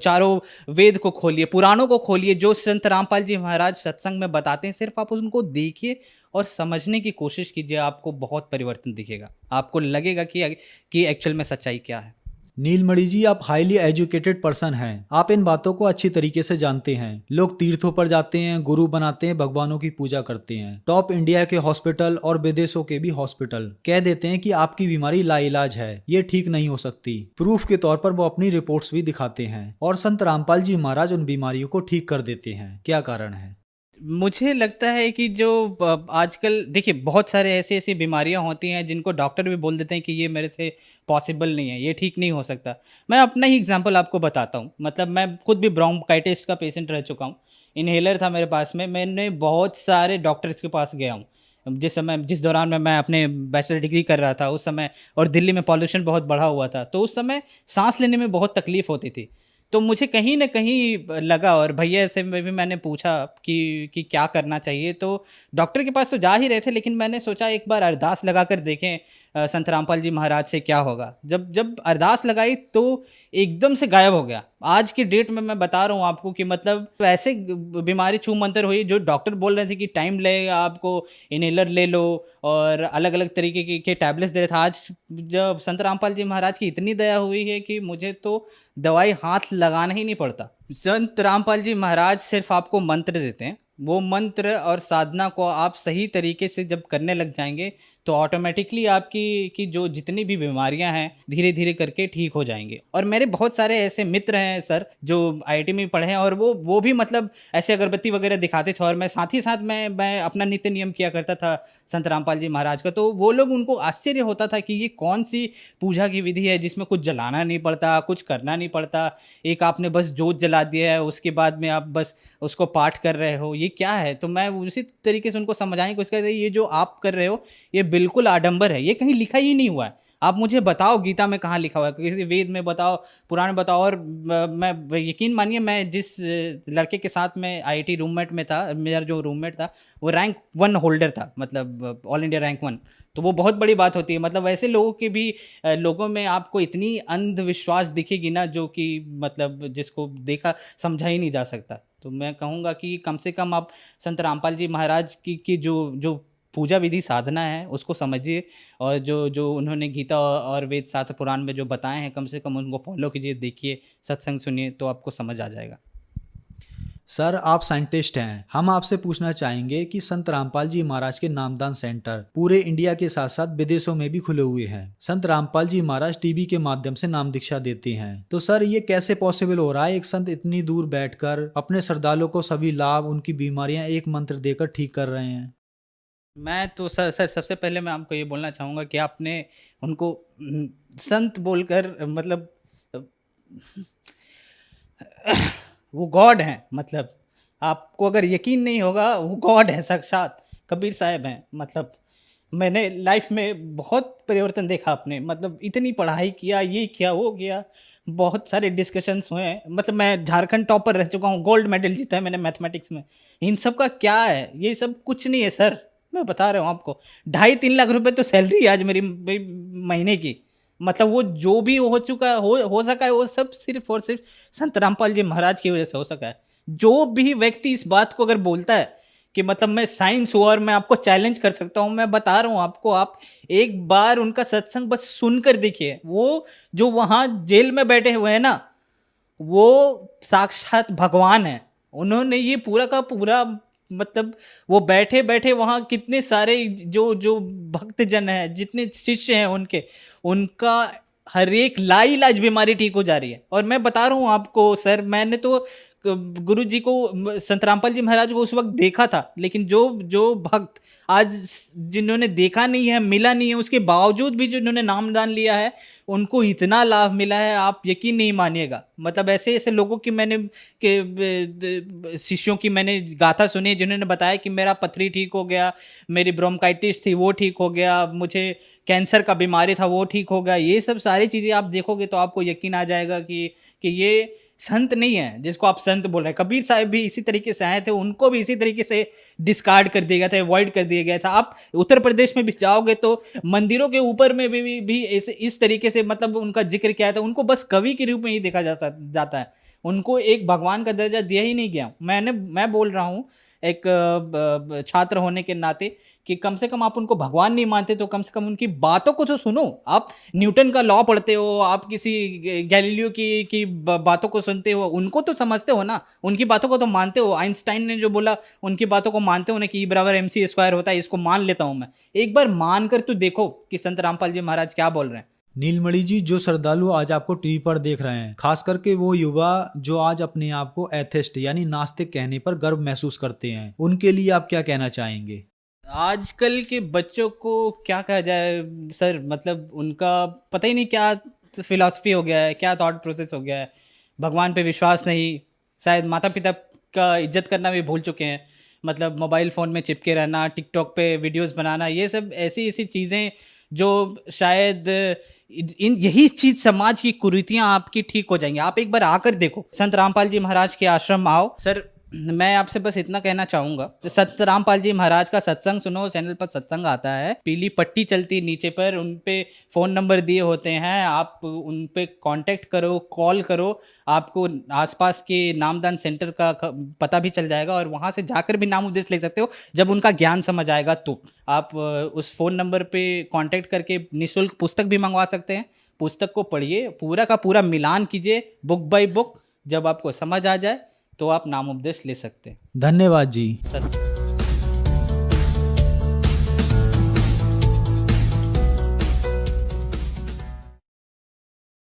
चारों वेद को खोलिए, पुराणों को खोलिए, जो संत रामपाल जी महाराज सत्संग में बताते हैं, सिर्फ आप उनको देखिए और समझने की कोशिश कीजिए, आपको बहुत परिवर्तन दिखेगा। आपको लगेगा कि एक्चुअल में सच्चाई क्या है। नीलमणि जी, आप हाईली एजुकेटेड पर्सन हैं, आप इन बातों को अच्छी तरीके से जानते हैं। लोग तीर्थों पर जाते हैं, गुरु बनाते हैं, भगवानों की पूजा करते हैं। टॉप इंडिया के हॉस्पिटल और विदेशों के भी हॉस्पिटल कह देते हैं कि आपकी बीमारी लाइलाज है, ये ठीक नहीं हो सकती। प्रूफ के तौर पर वो अपनी रिपोर्ट्स भी दिखाते हैं, और संत रामपाल जी महाराज उन बीमारियों को ठीक कर देते हैं। क्या कारण है? मुझे लगता है कि जो आजकल देखिए, बहुत सारे ऐसी बीमारियां होती हैं जिनको डॉक्टर भी बोल देते हैं कि ये मेरे से पॉसिबल नहीं है, ये ठीक नहीं हो सकता। मैं अपना ही एग्जांपल आपको बताता हूँ। मतलब मैं खुद भी ब्रोंकाइटिस का पेशेंट रह चुका हूँ। इन्हेलर था मेरे पास में, मैंने बहुत सारे डॉक्टर्स के पास गया हूँ जिस दौरान मैं अपने बैचलर डिग्री कर रहा था उस समय, और दिल्ली में पॉल्यूशन बहुत बढ़ा हुआ था, तो उस समय सांस लेने में बहुत तकलीफ होती थी। तो मुझे कहीं ना कहीं लगा, और भैया से भी मैंने पूछा कि क्या करना चाहिए। तो डॉक्टर के पास तो जा ही रहे थे, लेकिन मैंने सोचा एक बार अरदास लगा कर देखें संत रामपाल जी महाराज से क्या होगा। जब अरदास लगाई तो एकदम से गायब हो गया। आज की डेट में मैं बता रहा हूँ आपको कि मतलब ऐसे बीमारी छू मंतर हुई जो डॉक्टर बोल रहे थे कि टाइम लगेगा, आपको इनहेलर ले लो और अलग अलग तरीके के टैबलेट्स दे रहे थे। आज जब संत रामपाल जी महाराज की इतनी दया हुई है कि मुझे तो दवाई हाथ लगाना ही नहीं पड़ता। संत रामपाल जी महाराज सिर्फ आपको मंत्र देते हैं, वो मंत्र और साधना को आप सही तरीके से जब करने लग जाएंगे तो ऑटोमेटिकली आपकी की जो जितनी भी बीमारियां हैं धीरे धीरे करके ठीक हो जाएंगे। और मेरे बहुत सारे ऐसे मित्र हैं सर जो आईआईटी में पढ़े हैं, और वो भी मतलब ऐसे अगरबत्ती वगैरह दिखाते थे, और मैं साथ ही साथ मैं अपना नित्य नियम किया करता था संत रामपाल जी महाराज का। तो वो लोग, उनको आश्चर्य होता था कि ये कौन सी पूजा की विधि है जिसमें कुछ जलाना नहीं पड़ता, कुछ करना नहीं पड़ता, एक आपने बस जोत जला दिया है, उसके बाद में आप बस उसको पाठ कर रहे हो, ये क्या है। तो मैं उसी तरीके से उनको समझाने की कोशिश करता, ये जो आप कर रहे हो ये बिल्कुल आडंबर है, ये कहीं लिखा ही नहीं हुआ है। आप मुझे बताओ गीता में कहाँ लिखा हुआ है, किसी वेद में बताओ, पुराण में बताओ। और मैं यकीन मानिए, मैं जिस लड़के के साथ में आईआईटी रूममेट में था, मेरा जो रूममेट था वो रैंक 1 होल्डर था, मतलब ऑल इंडिया रैंक 1। तो वो बहुत बड़ी बात होती है। मतलब ऐसे लोगों के भी लोगों में आपको इतनी अंधविश्वास दिखेगी ना, जो कि मतलब जिसको देखा समझा ही नहीं जा सकता। तो मैं कहूँगा कि कम से कम आप संत रामपाल जी महाराज की जो पूजा विधि साधना है उसको समझिए, और जो उन्होंने गीता और वेद शास्त्र पुराण में जो बताए हैं, कम से कम उनको फॉलो कीजिए, देखिए, सत्संग सुनिए, तो आपको समझ आ जाएगा। सर, आप साइंटिस्ट हैं, हम आपसे पूछना चाहेंगे कि संत रामपाल जी महाराज के नामदान सेंटर पूरे इंडिया के साथ साथ विदेशों में भी खुले हुए हैं। संत रामपाल जी महाराज टीवी के माध्यम से नाम दीक्षा देते हैं। तो सर, ये कैसे पॉसिबल हो रहा है, एक संत इतनी दूर बैठकर अपने श्रद्धालुओं को सभी लाभ, उनकी बीमारियां एक मंत्र देकर ठीक कर रहे हैं? मैं तो सर सबसे पहले मैं आपको ये बोलना चाहूँगा कि आपने उनको संत बोलकर मतलब वो गॉड हैं। मतलब आपको अगर यकीन नहीं होगा, वो गॉड है, साक्षात कबीर साहब हैं। मतलब मैंने लाइफ में बहुत परिवर्तन देखा आपने, मतलब इतनी पढ़ाई किया, ये किया, वो किया, बहुत सारे डिस्कशंस हुए हैं। मतलब मैं झारखंड टॉपर रह चुका हूँ, गोल्ड मेडल जीता है मैंने मैथमेटिक्स में। इन सब का क्या है, ये सब कुछ नहीं है सर, मैं बता रहा हूँ आपको। 2.5-3 लाख रुपए तो सैलरी आज मेरी महीने की। मतलब वो जो भी हो चुका हो सका है, वो सब सिर्फ और सिर्फ संत रामपाल जी महाराज की वजह से हो सका है। जो भी व्यक्ति इस बात को अगर बोलता है कि मतलब मैं साइंस हूँ और मैं आपको चैलेंज कर सकता हूँ, मैं बता रहा हूँ आपको, आप एक बार उनका सत्संग बस सुनकर देखिए। वो जो वहाँ जेल में बैठे हुए हैं ना, वो साक्षात भगवान है। उन्होंने ये पूरा का पूरा, मतलब वो बैठे बैठे वहाँ कितने सारे जो भक्तजन हैं, जितने शिष्य हैं उनके, उनका हर एक लाइलाज बीमारी ठीक हो जा रही है। और मैं बता रहा हूँ आपको सर, मैंने तो गुरु जी को, संत रामपाल जी महाराज को उस वक्त देखा था, लेकिन जो भक्त आज जिन्होंने देखा नहीं है, मिला नहीं है, उसके बावजूद भी जिन्होंने नामदान लिया है, उनको इतना लाभ मिला है, आप यकीन नहीं मानिएगा। मतलब ऐसे ऐसे लोगों की शिष्यों की मैंने गाथा सुनी, जिन्होंने बताया कि मेरा पथरी ठीक हो गया, मेरी ब्रोंकाइटिस थी वो ठीक हो गया, मुझे कैंसर का बीमारी था वो ठीक हो गया। ये सब सारी चीज़ें आप देखोगे तो आपको यकीन आ जाएगा कि ये संत नहीं है जिसको आप संत बोल रहे हैं। कबीर साहब भी इसी तरीके से आए थे, उनको भी इसी तरीके से डिस्कार्ड कर दिया गया था, अवॉइड कर दिया गया था। आप उत्तर प्रदेश में भी जाओगे तो मंदिरों के ऊपर में भी इस तरीके से मतलब उनका जिक्र किया था। उनको बस कवि के रूप में ही देखा जाता है, उनको एक भगवान का दर्जा दिया ही नहीं गया। मैं बोल रहा हूँ एक छात्र होने के नाते कि कम से कम आप उनको भगवान नहीं मानते तो कम से कम उनकी बातों को तो सुनो। आप न्यूटन का लॉ पढ़ते हो, आप किसी गैलीलियो की बातों को सुनते हो, उनको तो समझते हो ना, उनकी बातों को तो मानते हो। आइंस्टाइन ने जो बोला उनकी बातों को मानते हो ना कि E=mc² होता है, इसको मान लेता हूँ मैं। एक बार मान कर तो देखो कि संत रामपाल जी महाराज क्या बोल रहे हैं। नीलमणि जी, जो श्रद्धालु आज आपको टीवी पर देख रहे हैं, खास करके वो युवा जो आज अपने आप को एथिस्ट यानी नास्तिक कहने पर गर्व महसूस करते हैं, उनके लिए आप क्या कहना चाहेंगे? आजकल के बच्चों को क्या कहा जाए सर, मतलब उनका पता ही नहीं क्या फिलॉसफी हो गया है, क्या थॉट प्रोसेस हो गया है। भगवान पे विश्वास नहीं, शायद माता पिता का इज्जत करना भी भूल चुके हैं। मतलब मोबाइल फ़ोन में चिपके रहना, टिकटॉक पे वीडियोस बनाना, ये सब ऐसी चीज़ें जो शायद यही चीज़ समाज की कुरीतियाँ आपकी ठीक हो जाएंगी। आप एक बार आकर देखो, संत रामपाल जी महाराज के आश्रम आओ। सर मैं आपसे बस इतना कहना चाहूँगा, संत रामपाल जी महाराज का सत्संग सुनो। चैनल पर सत्संग आता है, पीली पट्टी चलती है नीचे पर, उन पे फ़ोन नंबर दिए होते हैं, आप उन पे कांटेक्ट करो, कॉल करो, आपको आसपास के नामदान सेंटर का पता भी चल जाएगा और वहाँ से जाकर भी नाम उपदेश ले सकते हो। जब उनका ज्ञान समझ आएगा तो आप उस फ़ोन नंबर पे कांटेक्ट करके निःशुल्क पुस्तक भी मंगवा सकते हैं। पुस्तक को पढ़िए, पूरा का पूरा मिलान कीजिए बुक बाय बुक। जब आपको समझ आ जाए तो आप नाम उपदेश ले सकते हैं। धन्यवाद जी। सर